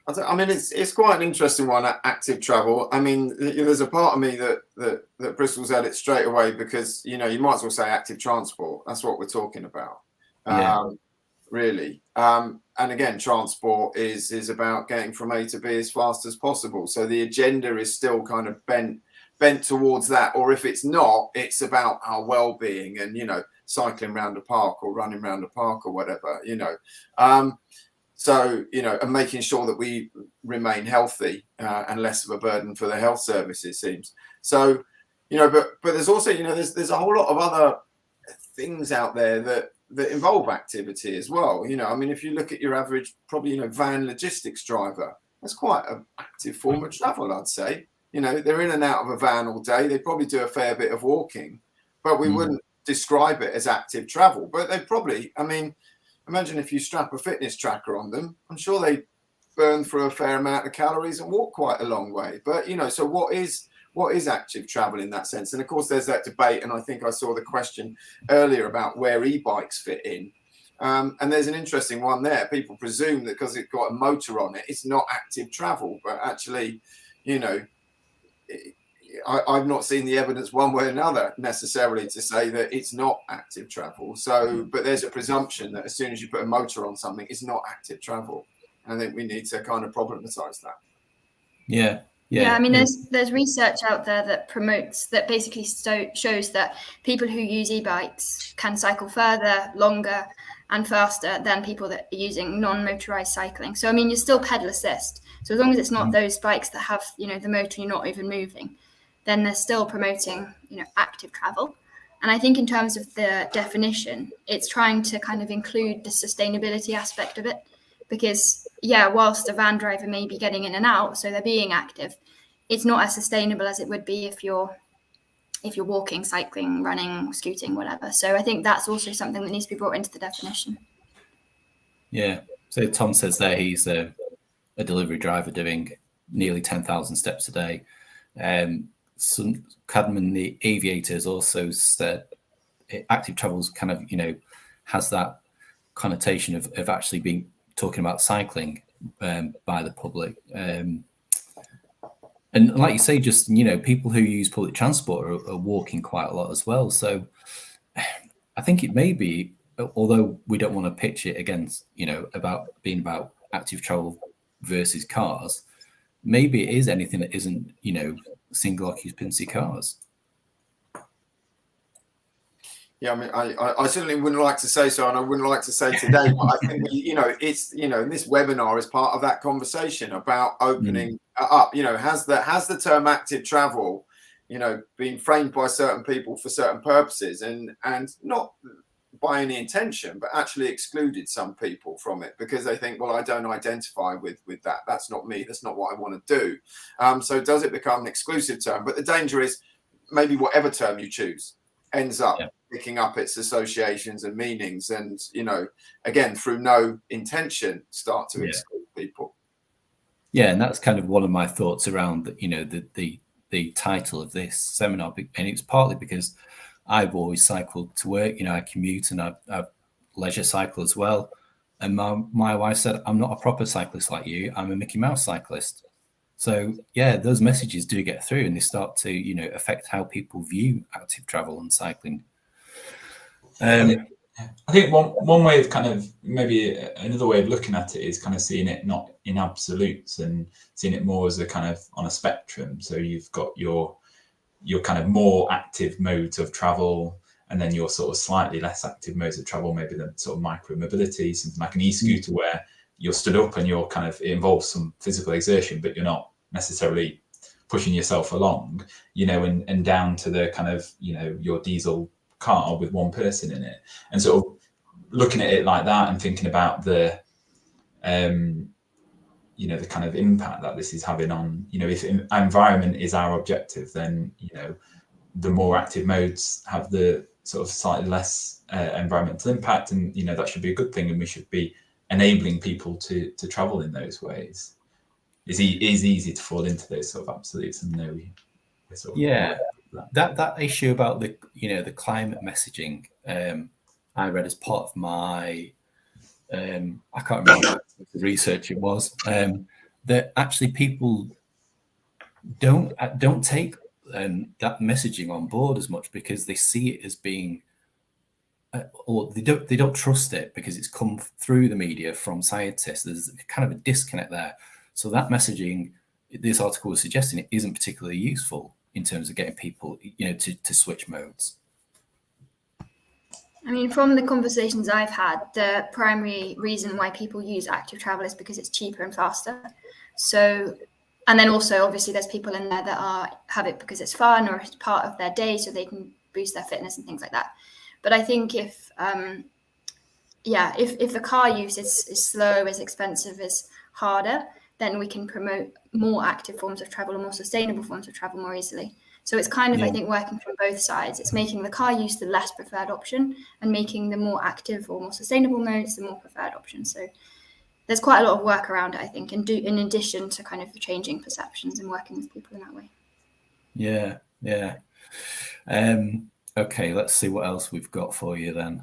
I mean, it's quite an interesting one, active travel. I mean, there's a part of me that bristles at it straight away because, you might as well say active transport. That's what we're talking about, really. And again, transport is about getting from A to B as fast as possible. So the agenda is still kind of bent towards that. Or if it's not, it's about our well-being and, cycling around a park or running around a park or whatever, So, and making sure that we remain healthy and less of a burden for the health service, it seems. So, but there's also, there's a whole lot of other things out there that involve activity as well. I mean, if you look at your average, probably, van logistics driver, that's quite an active form of travel, I'd say. They're in and out of a van all day. They probably do a fair bit of walking, but we wouldn't describe it as active travel. But they probably, I mean, imagine if you strap a fitness tracker on them, I'm sure they burn through a fair amount of calories and walk quite a long way. But, so what is active travel in that sense? And of course, there's that debate. And I think I saw the question earlier about where e-bikes fit in. And there's an interesting one there. People presume that because it's got a motor on it, it's not active travel. But actually, I've not seen the evidence one way or another necessarily to say that it's not active travel. So, but there's a presumption that as soon as you put a motor on something, it's not active travel. And I think we need to kind of problematize that. Yeah. I mean, there's research out there that basically shows that people who use e-bikes can cycle further, longer, and faster than people that are using non-motorized cycling. So, I mean, you're still pedal assist. So as long as it's not those bikes that have, the motor and you're not even moving, then they're still promoting, active travel. And I think in terms of the definition, it's trying to kind of include the sustainability aspect of it. Because, whilst a van driver may be getting in and out, so they're being active, it's not as sustainable as it would be if you're if you're walking, cycling, running, scooting, whatever. So I think that's also something that needs to be brought into the definition. Yeah. So Tom says there he's a delivery driver doing nearly 10,000 steps a day. Cadman, the aviator, has also said active travels kind of, has that connotation of actually being talking about cycling by the public. And like you say, just, people who use public transport are walking quite a lot as well. So I think it may be, although we don't want to pitch it against, about being about active travel versus cars, maybe it is anything that isn't, single occupancy cars. Yeah, I mean, I certainly wouldn't like to say so, and I wouldn't like to say today, but I think, it's, this webinar is part of that conversation about opening up, has the term active travel, been framed by certain people for certain purposes and not by any intention, but actually excluded some people from it because they think, well, I don't identify with that. That's not me. That's not what I want to do. So does it become an exclusive term? But the danger is maybe whatever term you choose ends up picking up its associations and meanings and, again, through no intention, start to exclude people. Yeah, and that's kind of one of my thoughts around, the title of this seminar. And it's partly because I've always cycled to work, I commute and I leisure cycle as well. And my wife said, I'm not a proper cyclist like you. I'm a Mickey Mouse cyclist. So, yeah, those messages do get through and they start to, affect how people view active travel and cycling. I think one way of kind of maybe another way of looking at it is kind of seeing it not in absolutes and seeing it more as a kind of on a spectrum. So you've got your kind of more active modes of travel, and then your sort of slightly less active modes of travel, maybe the sort of micro mobility, something like an e-scooter where you're stood up and you're kind of, it involves some physical exertion, but you're not necessarily pushing yourself along, and down to the kind of, your diesel car with one person in it. And sort of looking at it like that and thinking about the the kind of impact that this is having on, if environment is our objective, then, the more active modes have the sort of slightly less environmental impact, and, that should be a good thing, and we should be enabling people to travel in those ways. It's easy to fall into those sort of absolutes, and we're sort of that issue about the the climate messaging, I read as part of my I can't remember what the research it was, that actually people don't take that messaging on board as much because they see it as being or they don't trust it because it's come through the media from scientists. There's kind of a disconnect there. So that messaging, this article was suggesting, it isn't particularly useful in terms of getting people, to switch modes. I mean, from the conversations I've had, the primary reason why people use active travel is because it's cheaper and faster. So, and then also obviously there's people in there that have it because it's fun or it's part of their day, so they can boost their fitness and things like that. But I think if the car use is slow, is expensive, is harder, then we can promote more active forms of travel and more sustainable forms of travel more easily. So it's kind of, I think, working from both sides. It's making the car use the less preferred option and making the more active or more sustainable modes the more preferred option. So there's quite a lot of work around it, I think, in addition to kind of changing perceptions and working with people in that way. Yeah. Okay, let's see what else we've got for you then.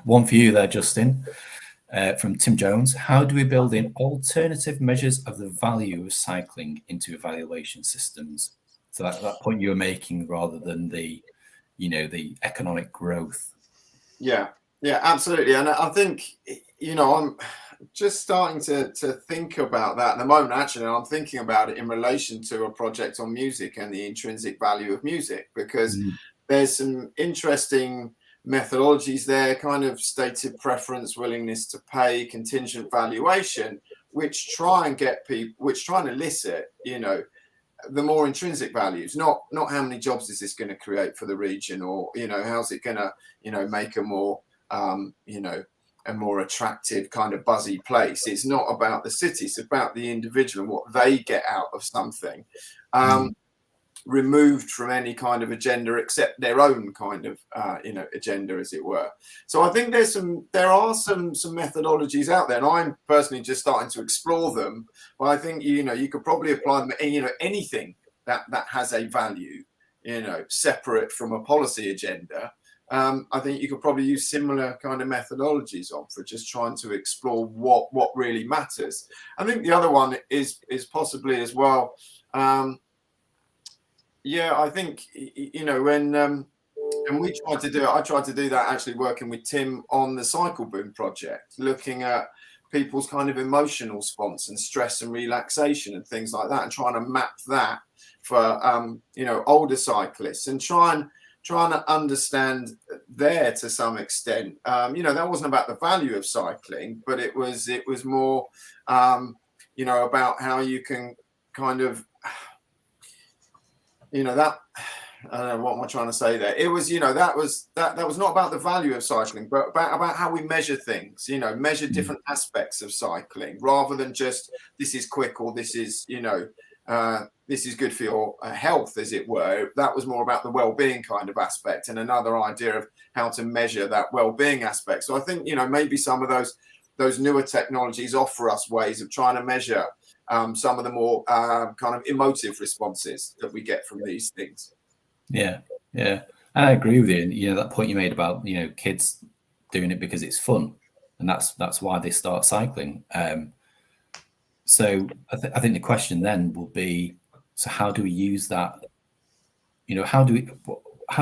One for you there, Justin. From Tim Jones, how do we build in alternative measures of the value of cycling into evaluation systems? So that point you were making, rather than the economic growth. Yeah, absolutely. And I think, I'm just starting to think about that at the moment, actually. I'm thinking about it in relation to a project on music and the intrinsic value of music, because there's some interesting methodologies there, kind of stated preference, willingness to pay, contingent valuation, which try and elicit, the more intrinsic values, not how many jobs is this going to create for the region, or, how's it going to, make a more, a more attractive kind of buzzy place. It's not about the city, it's about the individual and what they get out of something. removed from any kind of agenda except their own kind of agenda, as it were. So I think there are some methodologies out there, and I'm personally just starting to explore them. But I think you could probably apply them anything that has a value, separate from a policy agenda. I think you could probably use similar kind of methodologies for just trying to explore what really matters. I think the other one is possibly as well. I think when we tried to do it, I tried to do that actually working with Tim on the Cycle Boom project, looking at people's kind of emotional response and stress and relaxation and things like that, and trying to map that for older cyclists and trying to understand there to some extent. That wasn't about the value of cycling, but it was more about how you can kind of that, I don't know, what am I trying to say there? It was, that was not about the value of cycling, but about how we measure things, measure different aspects of cycling rather than just this is quick or this is, this is good for your health, as it were. That was more about the well-being kind of aspect and another idea of how to measure that well-being aspect. So I think, maybe some of those newer technologies offer us ways of trying to measure some of the more kind of emotive responses that we get from these things. Yeah. I agree with you. That point you made about, kids doing it because it's fun, and that's why they start cycling. So I think the question then will be, so how do we use that? How do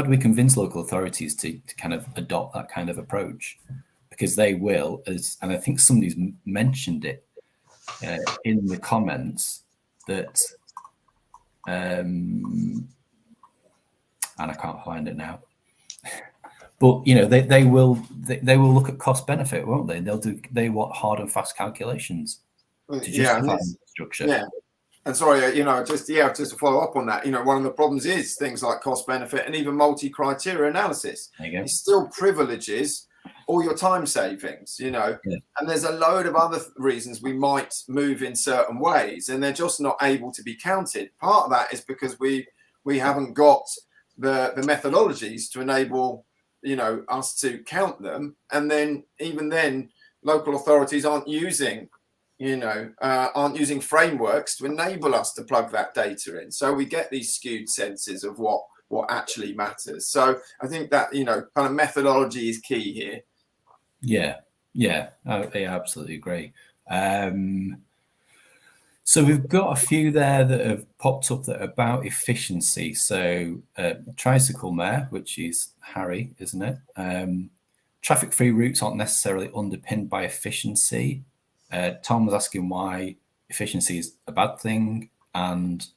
we convince local authorities to kind of adopt that kind of approach? Because they will, and I think somebody's mentioned it in the comments that, and I can't find it now. But they will look at cost benefit, won't they? They want hard and fast calculations to justify the structure. Yeah. And sorry, just to follow up on that, one of the problems is things like cost benefit and even multi-criteria analysis. It still privileges all your time savings, and there's a load of other reasons we might move in certain ways, and they're just not able to be counted. Part of that is because we haven't got the methodologies to enable us to count them, and then even then local authorities aren't using frameworks to enable us to plug that data in, so we get these skewed senses of what actually matters. So I think that kind of methodology is key here. I absolutely agree. So we've got a few there that have popped up that are about efficiency. So tricycle mayor, which is Harry, isn't it? Traffic-free routes aren't necessarily underpinned by efficiency. Tom was asking why efficiency is a bad thing, and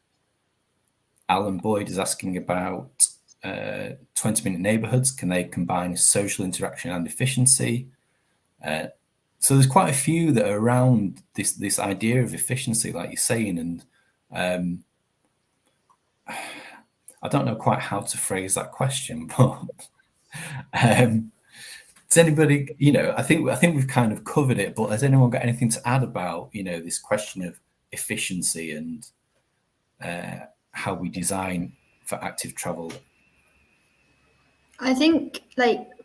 Alan Boyd is asking about 20-minute neighbourhoods. Can they combine social interaction and efficiency? So there's quite a few that are around this idea of efficiency, like you're saying, and I don't know quite how to phrase that question, but does anybody, I think we've kind of covered it, but has anyone got anything to add about, this question of efficiency and how we design for active travel? I think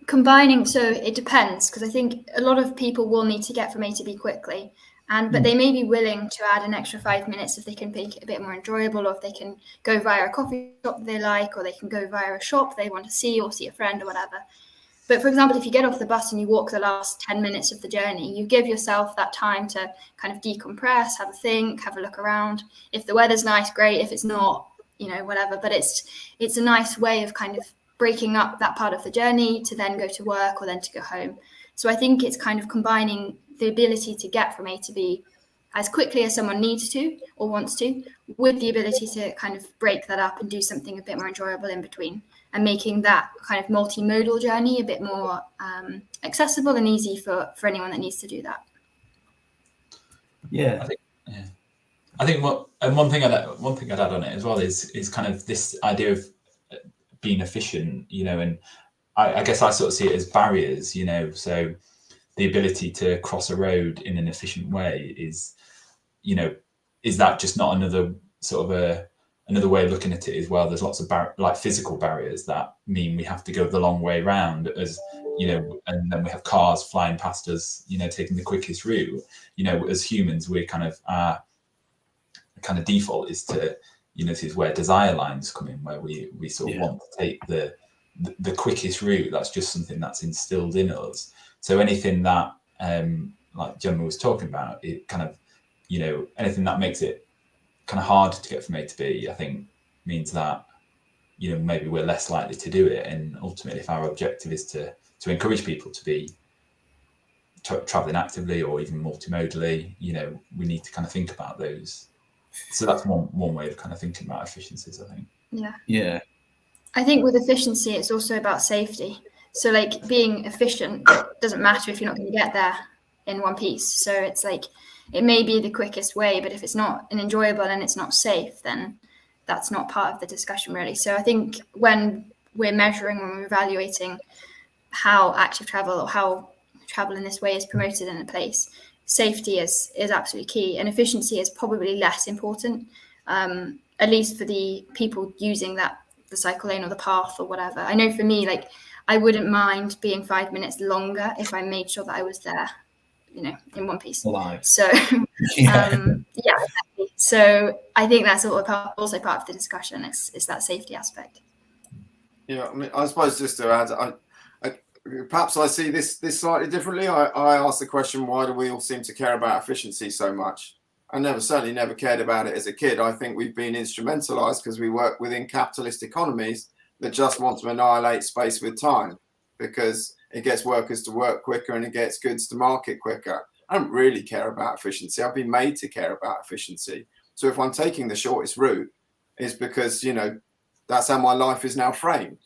combining, so it depends, because I think a lot of people will need to get from A to B quickly, but they may be willing to add an extra 5 minutes if they can make it a bit more enjoyable, or if they can go via a coffee shop they like, or they can go via a shop they want to see, or see a friend or whatever. But for example, if you get off the bus and you walk the last 10 minutes of the journey, you give yourself that time to kind of decompress, have a think, have a look around. If the weather's nice, great. If it's not, whatever. But it's a nice way of kind of breaking up that part of the journey to then go to work or then to go home. So I think it's kind of combining the ability to get from A to B as quickly as someone needs to or wants to, with the ability to kind of break that up and do something a bit more enjoyable in between, and making that kind of multimodal journey a bit more accessible and easy for anyone that needs to do that. I think one thing I'd add on it as well is kind of this idea of being efficient, and I guess I sort of see it as barriers, so the ability to cross a road in an efficient way is that just not another sort of another way of looking at it as well, there's lots of like physical barriers that mean we have to go the long way round, as you know, and then we have cars flying past us, you know, taking the quickest route. You know, as humans, we're kind of default is to, you know, this is where desire lines come in, where we sort of want to take the quickest route. That's just something that's instilled in us. So anything that like Gemma was talking about, it kind of, you know, anything that makes it kind of hard to get from A to B, I think means that, you know, maybe we're less likely to do it. And ultimately, if our objective is to encourage people to be traveling actively or even multimodally, you know, we need to kind of think about those. So that's one way of kind of thinking about efficiencies, I think. Yeah. I think with efficiency, it's also about safety. So like being efficient doesn't matter if you're not going to get there in one piece. So it's like, it may be the quickest way, but if it's not enjoyable and it's not safe, then that's not part of the discussion really. So I think when we're measuring, when we're evaluating how active travel or how travel in this way is promoted in a place, safety is absolutely key, and efficiency is probably less important, at least for the people using the cycle lane or the path or whatever. I know for me, like, I wouldn't mind being 5 minutes longer if I made sure that I was there, you know, in one piece. Alive. So exactly. So I think that's also part of the discussion. It's that safety aspect. Yeah, I mean, I suppose just to add, perhaps I see this slightly differently. I asked the question, why do we all seem to care about efficiency so much? I certainly never cared about it as a kid. I think we've been instrumentalized because we work within capitalist economies that just want to annihilate space with time, because it gets workers to work quicker and it gets goods to market quicker. I don't really care about efficiency. I've been made to care about efficiency. So if I'm taking the shortest route, it's because, you know, that's how my life is now framed.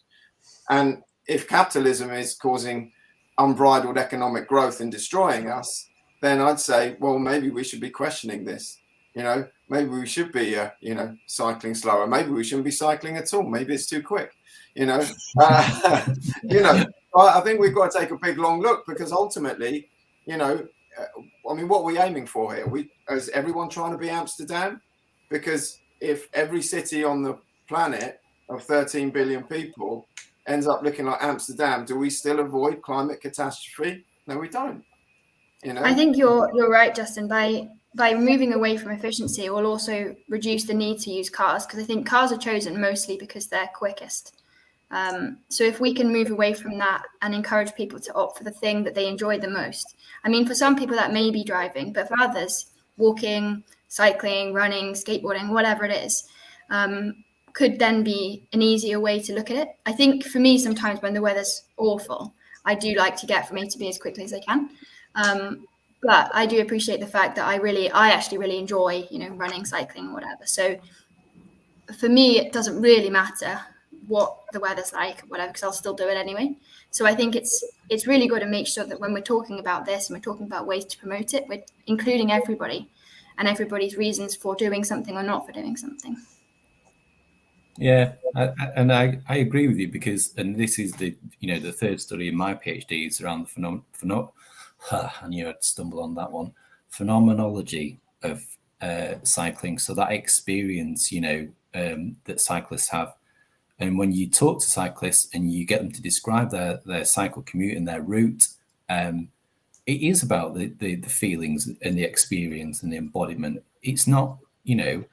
And if capitalism is causing unbridled economic growth and destroying us, then I'd say, well, maybe we should be questioning this. You know, maybe we should be, you know, cycling slower. Maybe we shouldn't be cycling at all. Maybe it's too quick. You know, you know, I think we've got to take a big, long look, because ultimately, you know, I mean, what are we aiming for here? Is everyone trying to be Amsterdam? Because if every city on the planet of 13 billion people ends up looking like Amsterdam, do we still avoid climate catastrophe? No, we don't. You know? I think you're right, Justin. By moving away from efficiency, it will also reduce the need to use cars, because I think cars are chosen mostly because they're quickest. So if we can move away from that and encourage people to opt for the thing that they enjoy the most. I mean, for some people that may be driving, but for others, walking, cycling, running, skateboarding, whatever it is, could then be an easier way to look at it. I think for me, sometimes when the weather's awful, I do like to get from A to B as quickly as I can. But I do appreciate the fact that I actually really enjoy, you know, running, cycling, whatever. So for me, it doesn't really matter what the weather's like, whatever, because I'll still do it anyway. So I think it's really good to make sure that when we're talking about this and we're talking about ways to promote it, we're including everybody and everybody's reasons for doing something or not for doing something. Yeah, I agree with you, because, and this is the third study in my PhD is around the I knew I'd stumble on that one, phenomenology of cycling. So that experience, you know, that cyclists have. And when you talk to cyclists and you get them to describe their cycle commute and their route, it is about the feelings and the experience and the embodiment. It's not, you know,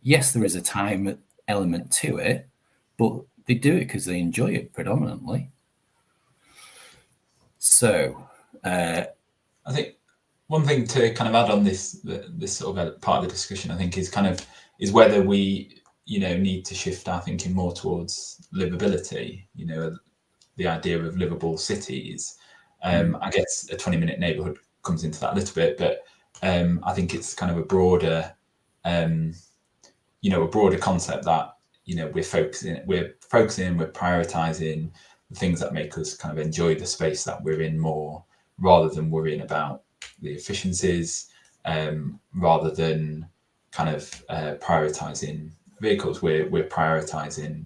yes, there is a time element to it, but they do it because they enjoy it predominantly. So I think one thing to kind of add on this sort of part of the discussion, I think, is whether we, you know, need to shift our thinking more towards livability, you know, the idea of livable cities. I guess a 20-minute neighborhood comes into that a little bit, but I think it's kind of a broader concept that, you know, we're prioritizing the things that make us kind of enjoy the space that we're in more, rather than worrying about the efficiencies, rather than kind of prioritizing vehicles. We're prioritizing,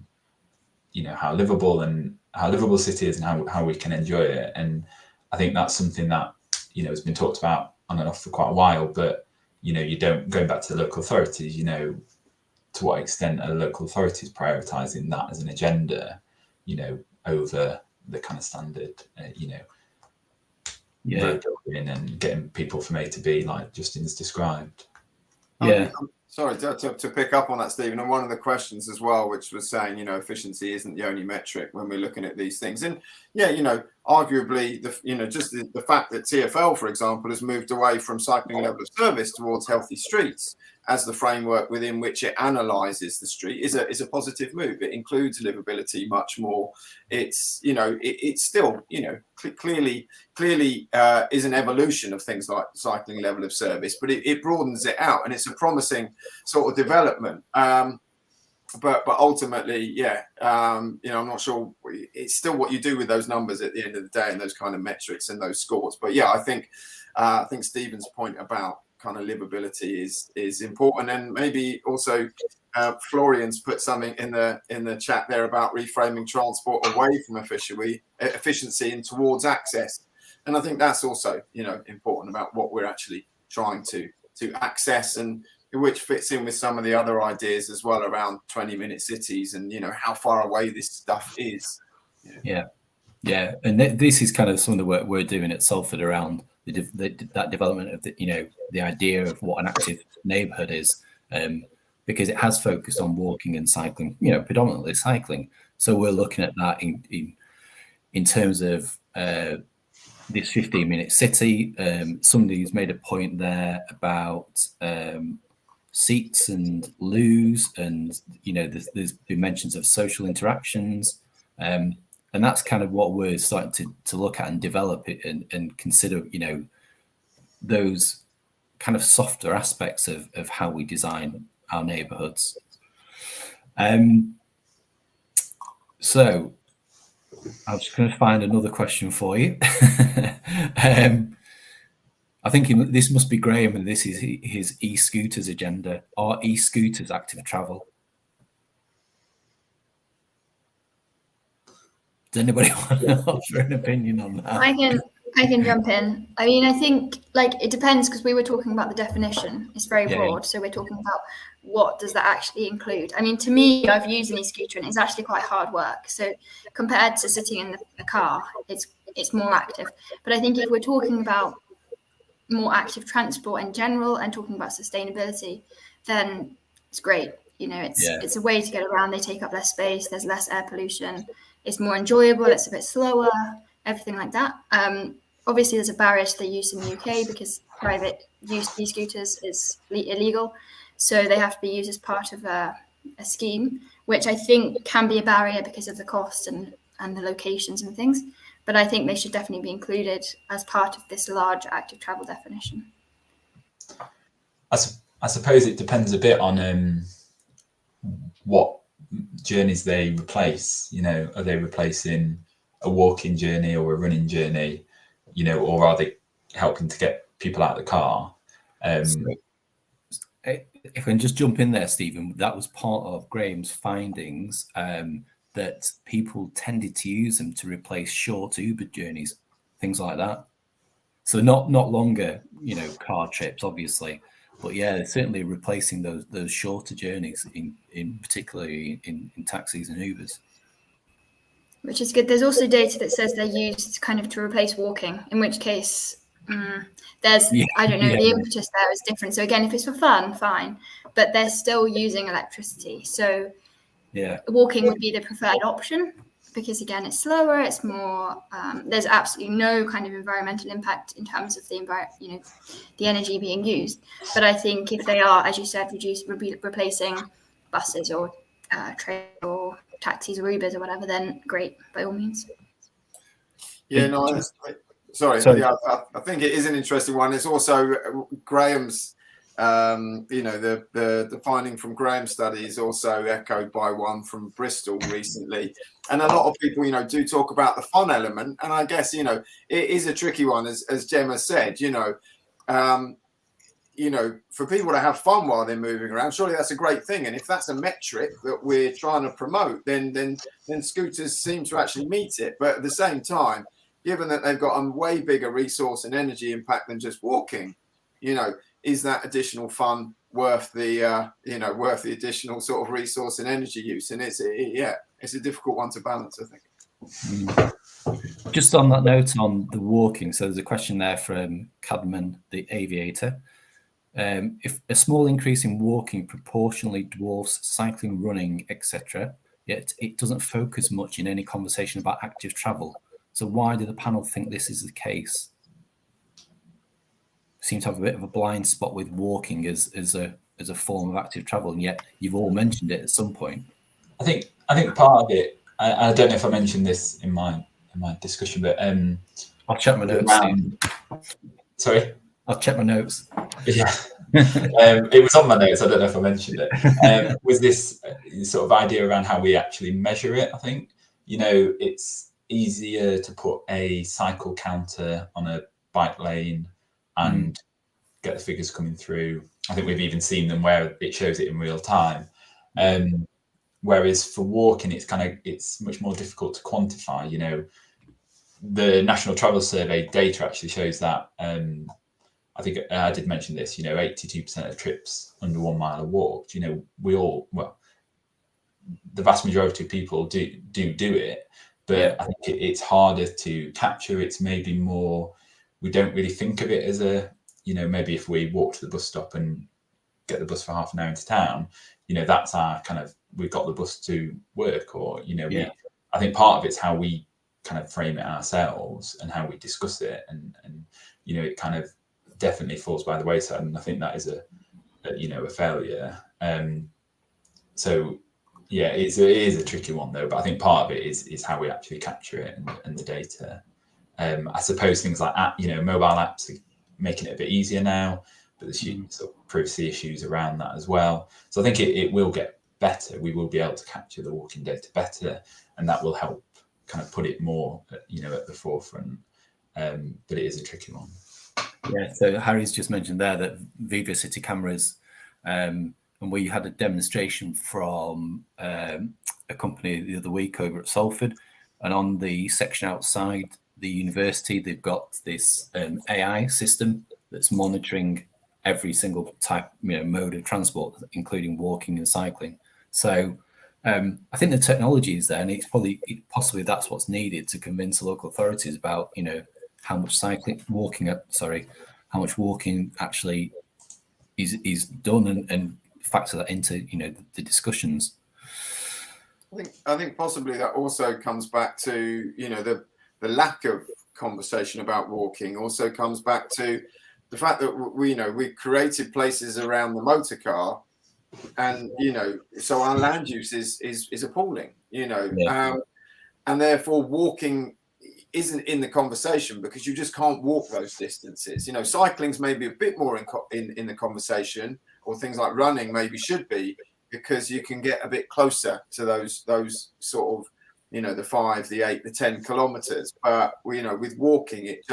you know, how livable city is and how we can enjoy it. And I think that's something that, you know, has been talked about on and off for quite a while, but, you know, going back to the local authorities, you know, to what extent are local authorities prioritising that as an agenda, over the kind of standard, road building and getting people from A to B, like Justin's described. Yeah. Sorry, to pick up on that, Stephen, and one of the questions as well, which was saying, efficiency isn't the only metric when we're looking at these things. And arguably, just the fact that TfL, for example, has moved away from cycling level of service towards healthy streets as the framework within which it analyses the street is a positive move. It includes livability much more. It's it's still clearly is an evolution of things like cycling level of service, but it broadens it out, and it's a promising sort of development. But ultimately, I'm not sure. It's still what you do with those numbers at the end of the day, and those kind of metrics and those scores. But I think Stephen's point about kind of livability is important, and maybe also Florian's put something in the chat there about reframing transport away from efficiency and towards access. And I think that's also important about what we're actually trying to access, and which fits in with some of the other ideas as well around 20-minute cities and how far away this stuff is. And this is kind of some of the work we're doing at Salford around that development of the idea of what an active neighbourhood is, because it has focused on walking and cycling, predominantly cycling. So we're looking at that in terms of this 15-minute city. Somebody's made a point there about seats and loos, and there's been mentions of social interactions, and that's kind of what we're starting to look at and develop it and consider those kind of softer aspects of how we design our neighborhoods. So I'm just going to find another question for you. I think this must be Graham, and this is his e-scooters agenda. Are e-scooters active travel? Does anybody want to offer an opinion on that? I can jump in. I mean, I think it depends, because we were talking about the definition. It's very broad. So we're talking about what does that actually include. I mean, to me, I've used an e-scooter and it's actually quite hard work. So compared to sitting in a car, it's more active. But I think if we're talking about more active transport in general and talking about sustainability, then it's great. It's a way to get around. They take up less space. There's less air pollution. It's more enjoyable. It's a bit slower. Everything like that. Obviously, there's a barrier to their use in the UK because private use of e-scooters is illegal, so they have to be used as part of a scheme, which I think can be a barrier because of the cost and the locations and things. But I think they should definitely be included as part of this large active travel definition. I suppose it depends a bit on what journeys they replace. Are they replacing a walking journey or a running journey, or are they helping to get people out of the car? So, if I can just jump in there, Stephen, that was part of Graham's findings, that people tended to use them to replace short Uber journeys, things like that. So not longer, car trips, obviously, but certainly replacing those shorter journeys, in particularly in taxis and Ubers. Which is good. There's also data that says they're used kind of to replace walking, in which case there's, I don't know, the impetus there is different. So again, if it's for fun, fine, but they're still using electricity. So walking would be the preferred option because again, it's slower, it's more, there's absolutely no kind of environmental impact in terms of the energy being used. But I think if they are, as you said, replacing buses or train or taxis or Ubers or whatever, then great, by all means. Sorry. I think it is an interesting one. It's also Graham's, the finding from Graham's study is also echoed by one from Bristol recently. And a lot of people, do talk about the fun element. And I guess, it is a tricky one, as Gemma said, for people to have fun while they're moving around, surely that's a great thing. And if that's a metric that we're trying to promote, then scooters seem to actually meet it. But at the same time, given that they've got a way bigger resource and energy impact than just walking, is that additional fun worth the worth the additional sort of resource and energy use. And it's a difficult one to balance, I think. Just on that note on the walking, so there's a question there from Cadman, the aviator. If a small increase in walking proportionally dwarfs cycling, running, etc., yet it doesn't focus much in any conversation about active travel. So why do the panel think this is the case? Seem to have a bit of a blind spot with walking as a form of active travel, and yet you've all mentioned it at some point. I think part of it. I don't know if I mentioned this in my discussion, but I'll check my notes. Sorry, I'll check my notes. Yeah, it was on my notes. I don't know if I mentioned it. Was this sort of idea around how we actually measure it? I think it's easier to put a cycle counter on a bike lane and get the figures coming through. I think we've even seen them where it shows it in real time. Whereas for walking, it's much more difficult to quantify. The National Travel Survey data actually shows that. I think I did mention this. 82% of trips under 1 mile are walked. The vast majority of people do it, but I think it's harder to capture. It's maybe more. We don't really think of it as maybe if we walk to the bus stop and get the bus for half an hour into town, that's our kind of, we've got the bus to work, or, I think part of it's how we kind of frame it ourselves and how we discuss it. And it kind of definitely falls by the wayside. And I think that is a failure. So yeah, it is a tricky one though, but I think part of it is how we actually capture it and the data. I suppose things like mobile apps are making it a bit easier now, but there's sort of privacy issues around that as well. So I think it will get better. We will be able to capture the walking data better, and that will help kind of put it more at the forefront. But it is a tricky one. Yeah, so Harry's just mentioned there that Viva City cameras, and we had a demonstration from a company the other week over at Salford, and on the section outside the university, they've got this AI system that's monitoring every single type, mode of transport, including walking and cycling. So I think the technology is there, and it's possibly that's what's needed to convince the local authorities about, how much how much walking actually is done, and factor that into, the discussions. I think possibly that also comes back to, the lack of conversation about walking also comes back to the fact that we created places around the motor car, and so our land use is appalling, and therefore walking isn't in the conversation because you just can't walk those distances. Cycling's maybe a bit more in the conversation, or things like running maybe should be, because you can get a bit closer to those sort of the 5, the 8, the 10 kilometers. But with walking, it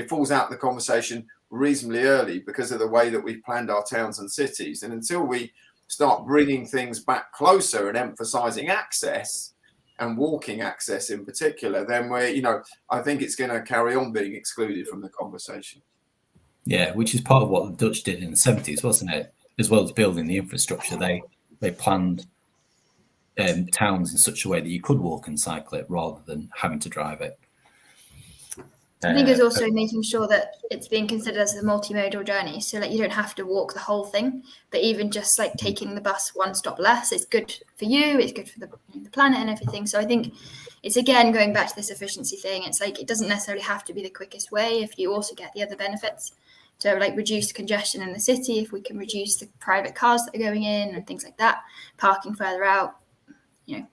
falls out of the conversation reasonably early because of the way that we've planned our towns and cities. And until we start bringing things back closer and emphasizing access, and walking access in particular, then I think it's going to carry on being excluded from the conversation. Yeah, which is part of what the Dutch did in the 70s, wasn't it? As well as building the infrastructure, they planned towns in such a way that you could walk and cycle it rather than having to drive it. I think it's also making sure that it's being considered as a multimodal journey, so you don't have to walk the whole thing, but even just taking the bus one stop less, it's good for you, it's good for the planet and everything. So I think it's, again, going back to this efficiency thing. It's it doesn't necessarily have to be the quickest way if you also get the other benefits. So reduce congestion in the city, if we can reduce the private cars that are going in and things like that, parking further out,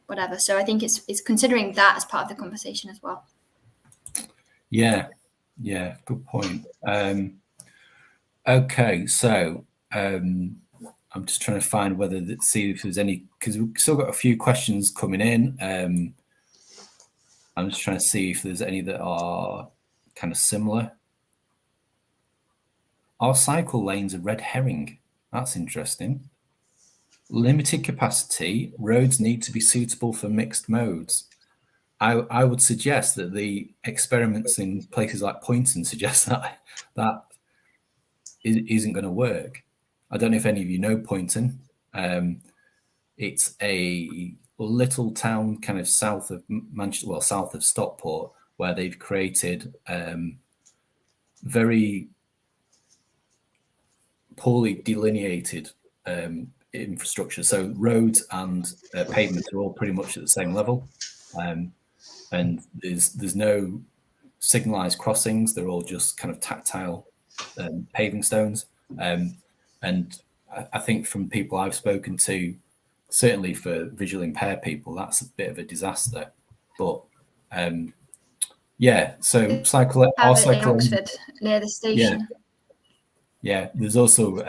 whatever. So I think it's considering that as part of the conversation as well. Yeah, good point. Okay, so I'm just trying to find see if there's any, because we've still got a few questions coming in. I'm just trying to see if there's any that are kind of similar. Are cycle lanes a red herring? That's interesting. Limited capacity, roads need to be suitable for mixed modes. I would suggest that the experiments in places like Poynton suggest that isn't going to work. I don't know if any of you know Poynton. It's a little town kind of south of Manchester, well, south of Stockport, where they've created very poorly delineated infrastructure. So roads and pavements are all pretty much at the same level, and there's no signalized crossings. They're all just kind of tactile paving stones. And I think from people I've spoken to, certainly for visually impaired people, that's a bit of a disaster. But yeah, so cycle in Oxford near the station. Yeah, there's also,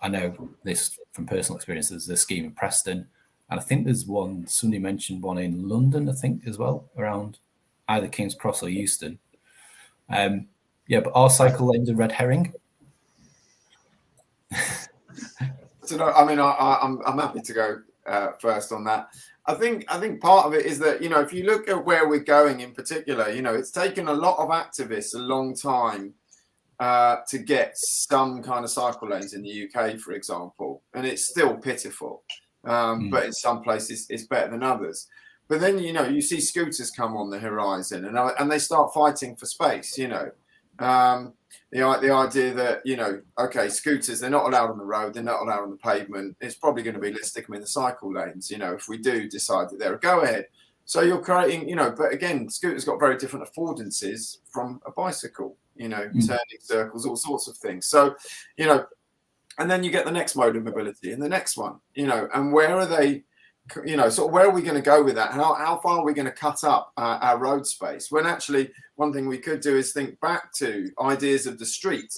I know this from personal experience, there's a scheme in Preston, and I think there's one, somebody mentioned one in London, I think, as well, around either King's Cross or Euston. Yeah, but our cycle lanes are red herring. So I mean, I'm happy to go first on that. I think part of it is that, you know, if you look at where we're going in particular, you know, it's taken a lot of activists a long time to get some kind of cycle lanes in the UK, for example, and it's still pitiful. But in some places it's better than others. But then, you know, you see scooters come on the horizon, and they start fighting for space. You know, the idea that, you know, okay, scooters, they're not allowed on the road, they're not allowed on the pavement. It's probably going to be, let's stick them in the cycle lanes. You know, if we do decide that they're a go ahead. So you're creating, you know, but again, scooters got very different affordances from a bicycle. You know, turning circles, all sorts of things. So, you know, and then you get the next mode of mobility and the next one, you know, and where are they, you know, sort of where are we going to go with that? How far are we going to cut up our road space? When actually one thing we could do is think back to ideas of the street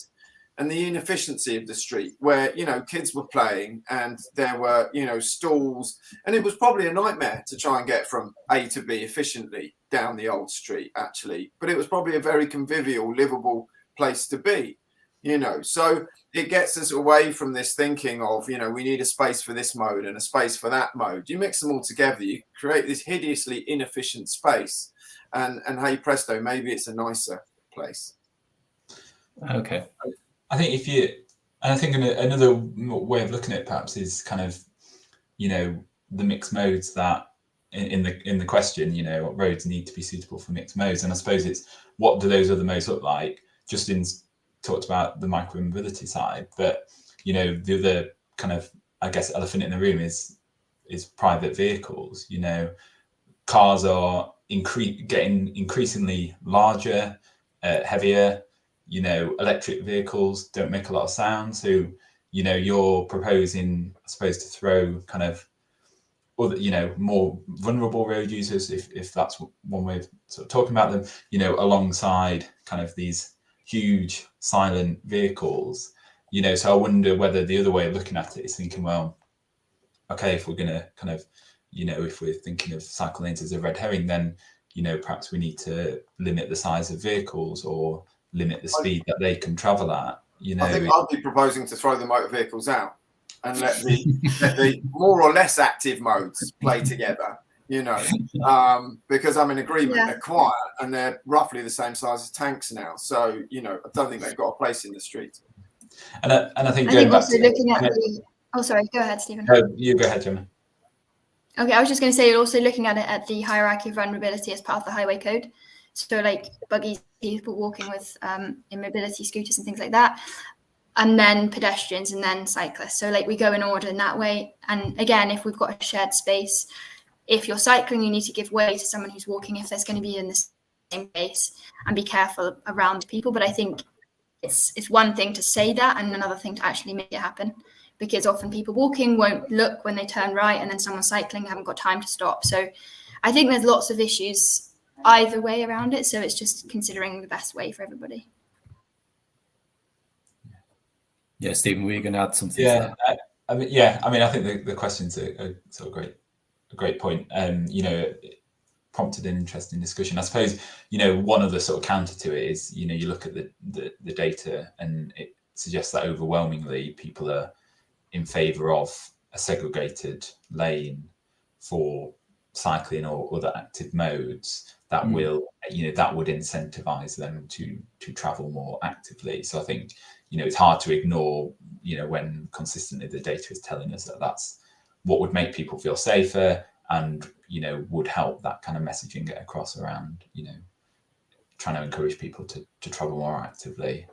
and the inefficiency of the street, where, you know, kids were playing and there were, you know, stalls, and it was probably a nightmare to try and get from A to B efficiently down the old street, actually. But it was probably a very convivial, livable place to be, you know. So it gets us away from this thinking of, you know, we need a space for this mode and a space for that mode. You mix them all together, you create this hideously inefficient space, and hey presto, maybe it's a nicer place. Okay. I think I think another way of looking at it perhaps is kind of, you know, the mixed modes that in the question, you know, what roads need to be suitable for mixed modes. And I suppose it's, what do those other modes look like? Justin's talked about the micromobility side, but, you know, the other kind of, I guess, elephant in the room is private vehicles. You know, cars are getting increasingly larger, heavier. You know, electric vehicles don't make a lot of sound. So, you know, you're proposing, I suppose, to throw kind of other, you know, more vulnerable road users, if that's one way of sort of talking about them, you know, alongside kind of these huge silent vehicles. You know, so I wonder whether the other way of looking at it is thinking, well, okay, if we're going to kind of, you know, if we're thinking of cycle lanes as a red herring, then, you know, perhaps we need to limit the size of vehicles or limit the speed that they can travel at. You know, I think I'd be proposing to throw the motor vehicles out and let the more or less active modes play together, you know, because I'm in agreement. Yeah. They're quiet and they're roughly the same size as tanks now. So, you know, I don't think they've got a place in the street. And I think going back also to looking at the, oh, sorry, go ahead, Stephen. No, you go ahead, Gemma. Okay, I was just going to say, also looking at it at the hierarchy of vulnerability as part of the highway code. So like buggies, people walking with immobility scooters and things like that, and then pedestrians and then cyclists. So like we go in order in that way. And again, if we've got a shared space, if you're cycling, you need to give way to someone who's walking if there's going to be in the same place, and be careful around people. But I think it's one thing to say that and another thing to actually make it happen, because often people walking won't look when they turn right, and then someone cycling haven't got time to stop. So I think there's lots of issues either way around it. So it's just considering the best way for everybody. Yeah, Stephen, were you going to add something? Yeah, I mean, I think the question's a sort of great point. You know, it prompted an interesting discussion. I suppose, you know, one of the sort of counter to it is, you know, you look at the data and it suggests that overwhelmingly people are in favour of a segregated lane for cycling or other active modes that will, you know, that would incentivise them to travel more actively. So I think, it's hard to ignore, when consistently the data is telling us that that's what would make people feel safer and, would help that kind of messaging get across around, trying to encourage people to travel more actively.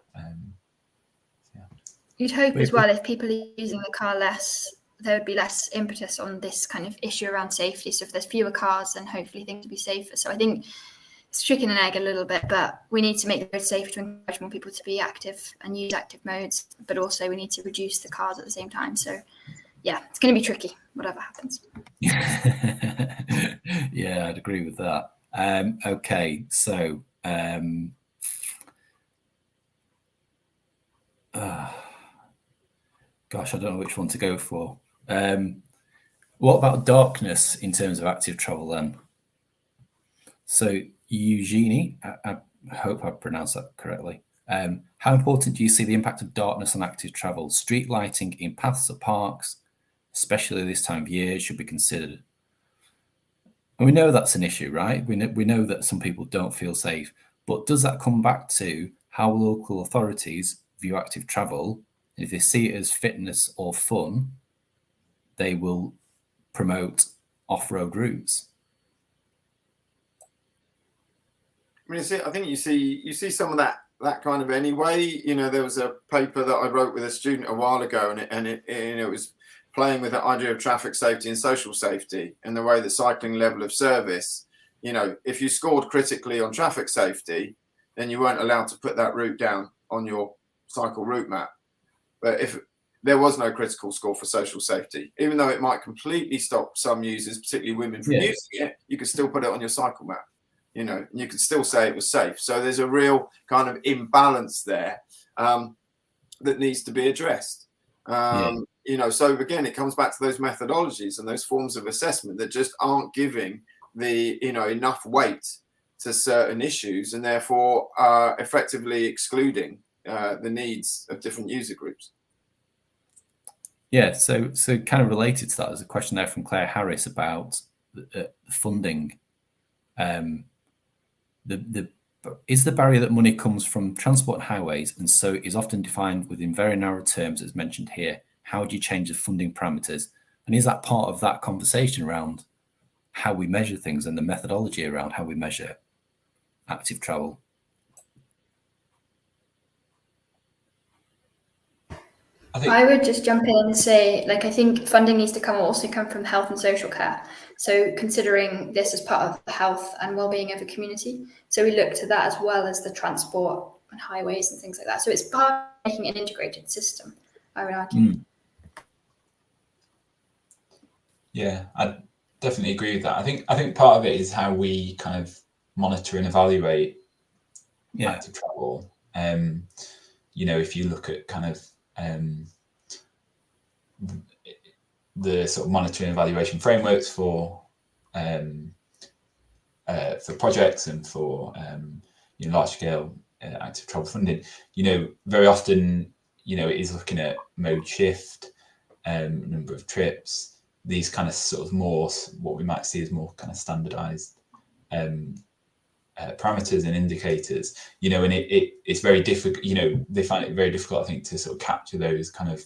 You'd hope as well, if people are using the car less, there would be less impetus on this kind of issue around safety. So if there's fewer cars, then hopefully things will be safer. So I think it's chicken and egg a little bit, but we need to make the road safer to encourage more people to be active and use active modes, but also we need to reduce the cars at the same time. So yeah, it's going to be tricky, whatever happens. Yeah, I'd agree with that. Okay, so gosh, I don't know which one to go for. What about darkness in terms of active travel then? So Eugenie, I hope I pronounced that correctly. How important do you see the impact of darkness on active travel? Street lighting in paths or parks, especially this time of year, should be considered. And we know that's an issue, right? We know that some people don't feel safe, but does that come back to how local authorities view active travel? And if they see it as fitness or fun, they will promote off-road routes. I mean, I think you see some of that kind of anyway. There was a paper that I wrote with a student a while ago, and it was playing with the idea of traffic safety and social safety and the way that cycling level of service. If you scored critically on traffic safety, then you weren't allowed to put that route down on your cycle route map. But if there was no critical score for social safety, even though it might completely stop some users, particularly women, from using it, you could still put it on your cycle map. You could still say it was safe. So there's a real kind of imbalance there that needs to be addressed. So again, it comes back to those methodologies and those forms of assessment that just aren't giving the enough weight to certain issues, and therefore effectively excluding the needs of different user groups. Yeah, so kind of related to that, there's a question there from Claire Harris about funding. Is the barrier that money comes from transport and highways, and so is often defined within very narrow terms as mentioned here? How do you change the funding parameters? And is that part of that conversation around how we measure things and the methodology around how we measure active travel? I would just jump in and say, I think funding needs to also come from health and social care. So considering this as part of the health and well-being of a community. So we look to that as well as the transport and highways and things like that. So it's part of making an integrated system, I would argue. Yeah, I definitely agree with that. I think part of it is how we kind of monitor and evaluate active travel. If you look at kind of the sort of monitoring and evaluation frameworks for projects and for large scale active travel funding, very often it is looking at mode shift, number of trips, these kind of sort of more what we might see as more kind of standardized parameters and indicators, and it's very difficult, they find it very difficult, I think, to sort of capture those kind of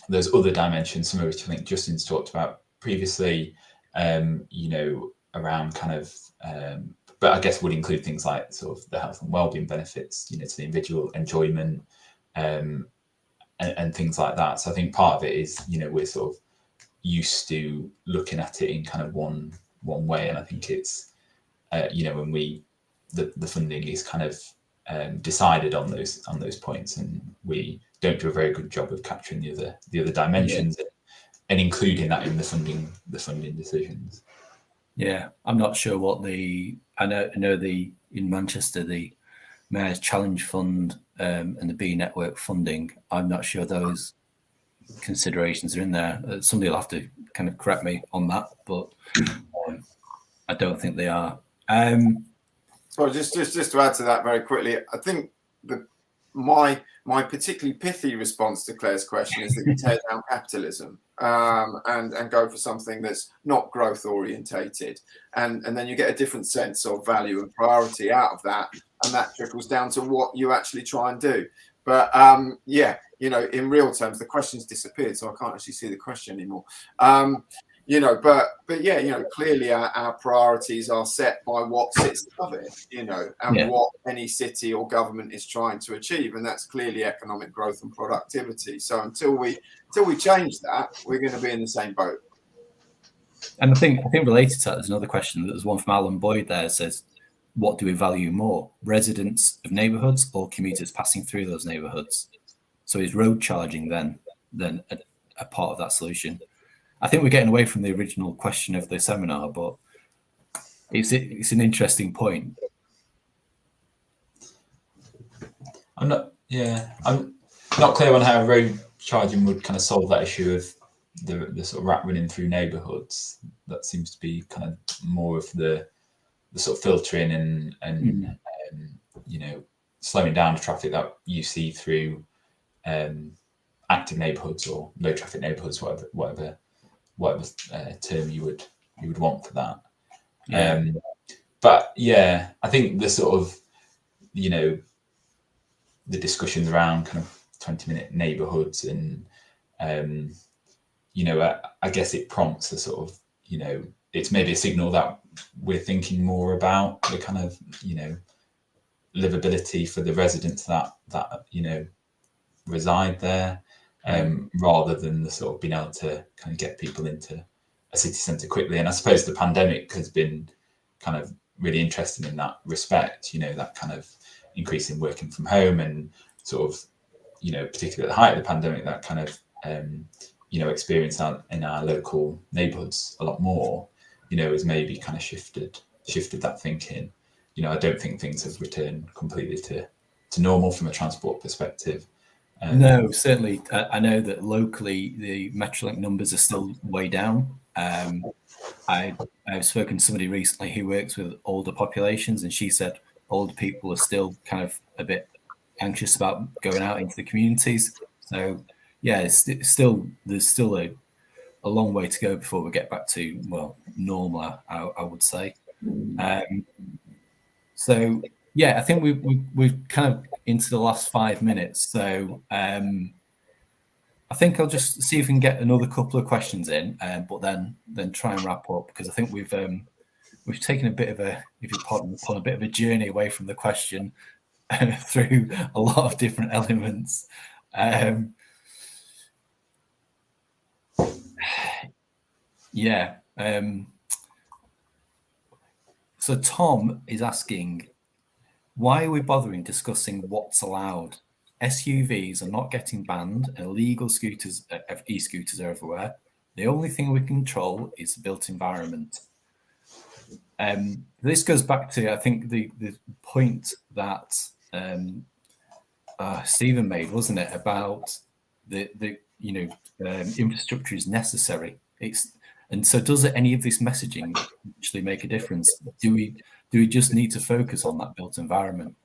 those other dimensions, some of which I think Justin's talked about previously, around kind of, but I guess would include things like sort of the health and wellbeing benefits, to the individual, enjoyment, and things like that. So I think part of it is, we're sort of used to looking at it in kind of one way, and I think it's, when the funding is kind of decided on those points, and we don't do a very good job of capturing the other dimensions and including that in the funding decisions. Yeah, I'm not sure what I know in Manchester, the Mayor's Challenge Fund and the B Network funding, I'm not sure those considerations are in there. Somebody will have to kind of correct me on that, but I don't think they are. So just to add to that very quickly, I think my particularly pithy response to Claire's question is that you tear down capitalism and go for something that's not growth orientated, and then you get a different sense of value and priority out of that, and that trickles down to what you actually try and do. But yeah, you know, in real terms, the question's disappeared, so I can't actually see the question anymore. You know, but yeah, you know, clearly our priorities are set by what sits above it, you know, and what any city or government is trying to achieve, and that's clearly economic growth and productivity. So until we change that, we're going to be in the same boat. And I think related to that, there's another question. There's one from Alan Boyd there. It says, what do we value more, residents of neighbourhoods or commuters passing through those neighbourhoods? So is road charging then a part of that solution? I think we're getting away from the original question of the seminar, but it's an interesting point. I'm not clear on how road charging would kind of solve that issue of the sort of rat running through neighbourhoods. That seems to be kind of more of the sort of filtering and you know, slowing down the traffic that you see through active neighbourhoods or low traffic neighbourhoods, whatever term you would want for that. But yeah, I think the sort of, you know, the discussions around kind of 20-minute neighbourhoods and you know, I guess it prompts a sort of, you know, it's maybe a signal that we're thinking more about the kind of, you know, livability for the residents that you know, reside there, rather than the sort of being able to kind of get people into a city centre quickly. And I suppose the pandemic has been kind of really interesting in that respect, you know, that kind of increase in working from home and sort of, you know, particularly at the height of the pandemic, that kind of, you know, experience in our local neighbourhoods a lot more, you know, has maybe kind of shifted that thinking. You know, I don't think things have returned completely to normal from a transport perspective. No, certainly. I know that locally the Metrolink numbers are still way down. I've spoken to somebody recently who works with older populations, and she said older people are still kind of a bit anxious about going out into the communities. So yeah, there's still a long way to go before we get back to, well, normal, I would say. So yeah, I think we've kind of into the last 5 minutes. So I think I'll just see if we can get another couple of questions in, but then try and wrap up, because I think we've taken a bit of a, if you pardon, a bit of a journey away from the question through a lot of different elements. Yeah. So Tom is asking, why are we bothering discussing what's allowed? SUVs are not getting banned, and illegal scooters, e-scooters are everywhere. The only thing we control is the built environment. This goes back to, I think, the point that Stephen made, wasn't it, about the infrastructure is necessary. And so does any of this messaging actually make a difference? Do we just need to focus on that built environment?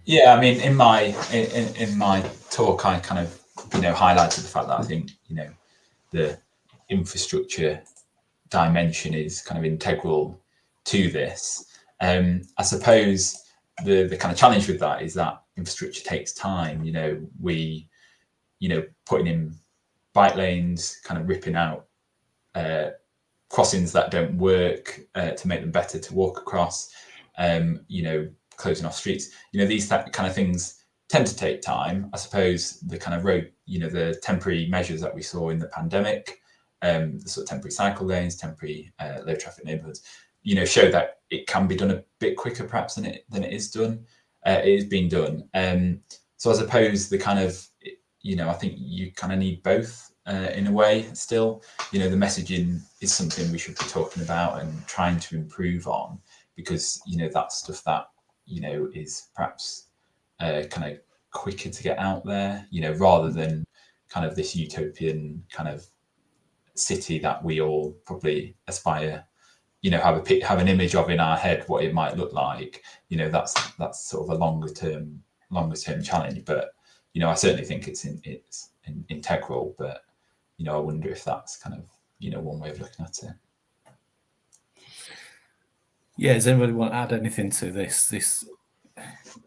Yeah, I mean, in my talk, I kind of, you know, highlighted the fact that I think, you know, the infrastructure dimension is kind of integral to this. I suppose the kind of challenge with that is that infrastructure takes time. You know, putting in bike lanes, kind of ripping out crossings that don't work to make them better to walk across, you know, closing off streets, you know, these kind of things tend to take time. I suppose the kind of road, you know, the temporary measures that we saw in the pandemic, the sort of temporary cycle lanes, temporary low traffic neighbourhoods, you know, show that it can be done a bit quicker perhaps than it is done. It is being done. So I suppose the kind of, you know, I think you kind of need both in a way still. You know, the messaging is something we should be talking about and trying to improve on, because, you know, that's stuff that, you know, is perhaps kind of quicker to get out there, you know, rather than kind of this utopian kind of city that we all probably aspire have an image of in our head what it might look like. That's sort of a longer term challenge. But I certainly think it's integral. But I wonder if that's kind of one way of looking at it. Yeah, does anybody want to add anything to this?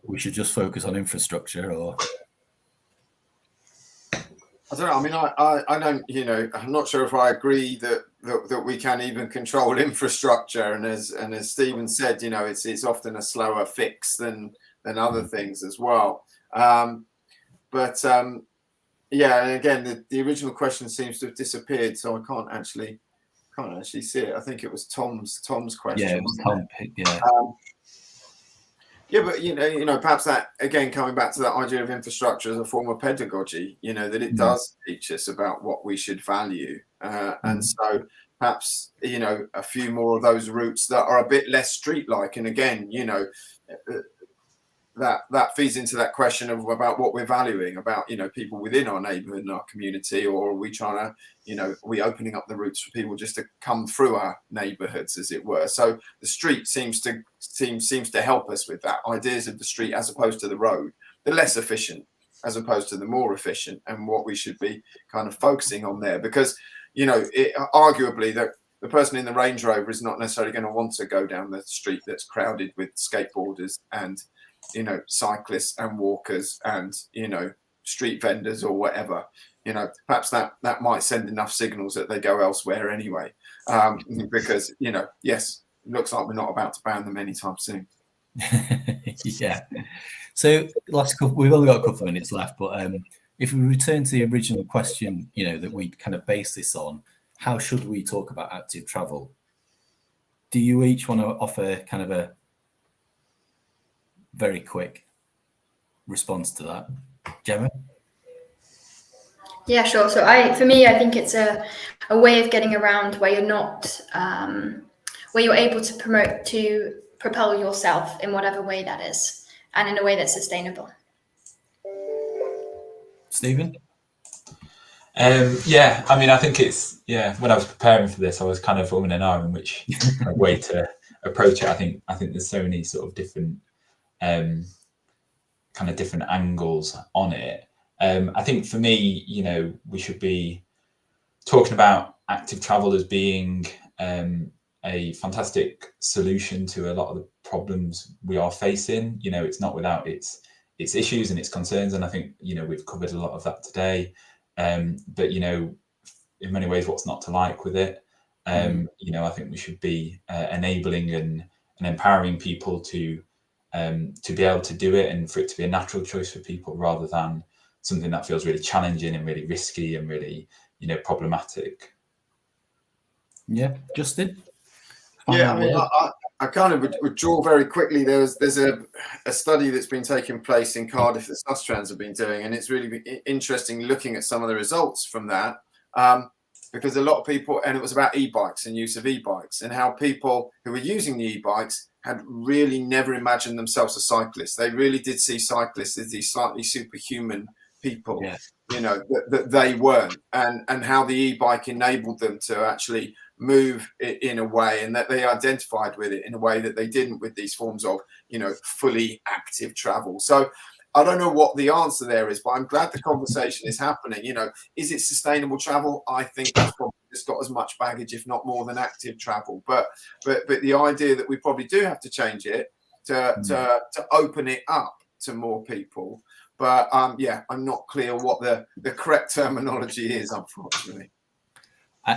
We should just focus on infrastructure, or? I don't know. I mean, I don't. I'm not sure if I agree that we can even control infrastructure. And as Stephen said, it's often a slower fix than other things as well. But yeah, and again, the original question seems to have disappeared, so I can't actually see it. I think it was Tom's question. Yeah, it was Tom. Yeah. Yeah, but perhaps that, again, coming back to that idea of infrastructure as a form of pedagogy, that it does teach us about what we should value, and so perhaps a few more of those routes that are a bit less street-like, and again, that feeds into that question about what we're valuing about people within our neighbourhood and our community, or are we trying to are we opening up the routes for people just to come through our neighbourhoods, as it were. So the street seems to help us with that, ideas of the street as opposed to the road, the less efficient as opposed to the more efficient, and what we should be kind of focusing on there, because arguably the person in the Range Rover is not necessarily going to want to go down the street that's crowded with skateboarders and cyclists and walkers and street vendors or whatever. Perhaps that might send enough signals that they go elsewhere anyway, because yes, it looks like we're not about to ban them anytime soon. Yeah. So we've only got a couple of minutes left, but if we return to the original question, that we kind of base this on, how should we talk about active travel? Do you each want to offer kind of a very quick response to that? Gemma? Yeah, sure. So for me, I think it's a way of getting around where you're not, where you're able to propel yourself in whatever way that is, and in a way that's sustainable. Stephen? Yeah, I mean, I think when I was preparing for this, I was kind of umming and ahhing which way to approach it. I think there's so many sort of different kind of different angles on it. I think for me, we should be talking about active travel as being a fantastic solution to a lot of the problems we are facing. It's not without its issues and its concerns, and I think we've covered a lot of that today. But in many ways, what's not to like with it? I think we should be enabling and empowering people to be able to do it, and for it to be a natural choice for people rather than something that feels really challenging and really risky and really problematic. Yeah, Justin? Yeah, I mean, I kind of would draw very quickly. There's a study that's been taking place in Cardiff that Sustrans have been doing, and it's really interesting looking at some of the results from that, because a lot of people, and it was about e-bikes and use of e-bikes, and how people who were using the e-bikes had really never imagined themselves as cyclists. They really did see cyclists as these slightly superhuman people, that they weren't, and how the e-bike enabled them to actually move in a way, and that they identified with it in a way that they didn't with these forms of fully active travel. So I don't know what the answer there is, but I'm glad the conversation is happening. Is it sustainable travel? I think that's probably just got as much baggage, if not more, than active travel. But the idea that we probably do have to change it to open it up to more people. But I'm not clear what the correct terminology is, unfortunately. I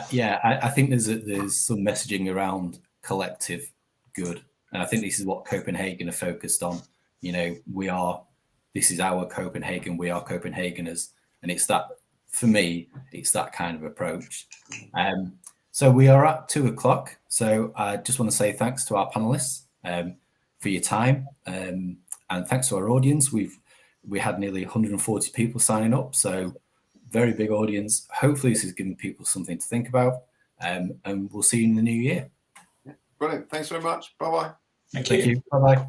think there's some messaging around collective good, and I think this is what Copenhagen are focused on. This is our Copenhagen. We are Copenhageners, and it's that, for me, it's that kind of approach. So we are at 2:00. So I just want to say thanks to our panelists for your time, and thanks to our audience. We had nearly 140 people signing up, so very big audience. Hopefully this is giving people something to think about, and we'll see you in the new year. Brilliant. Thanks very much. Bye-bye. Thank you. Bye-bye.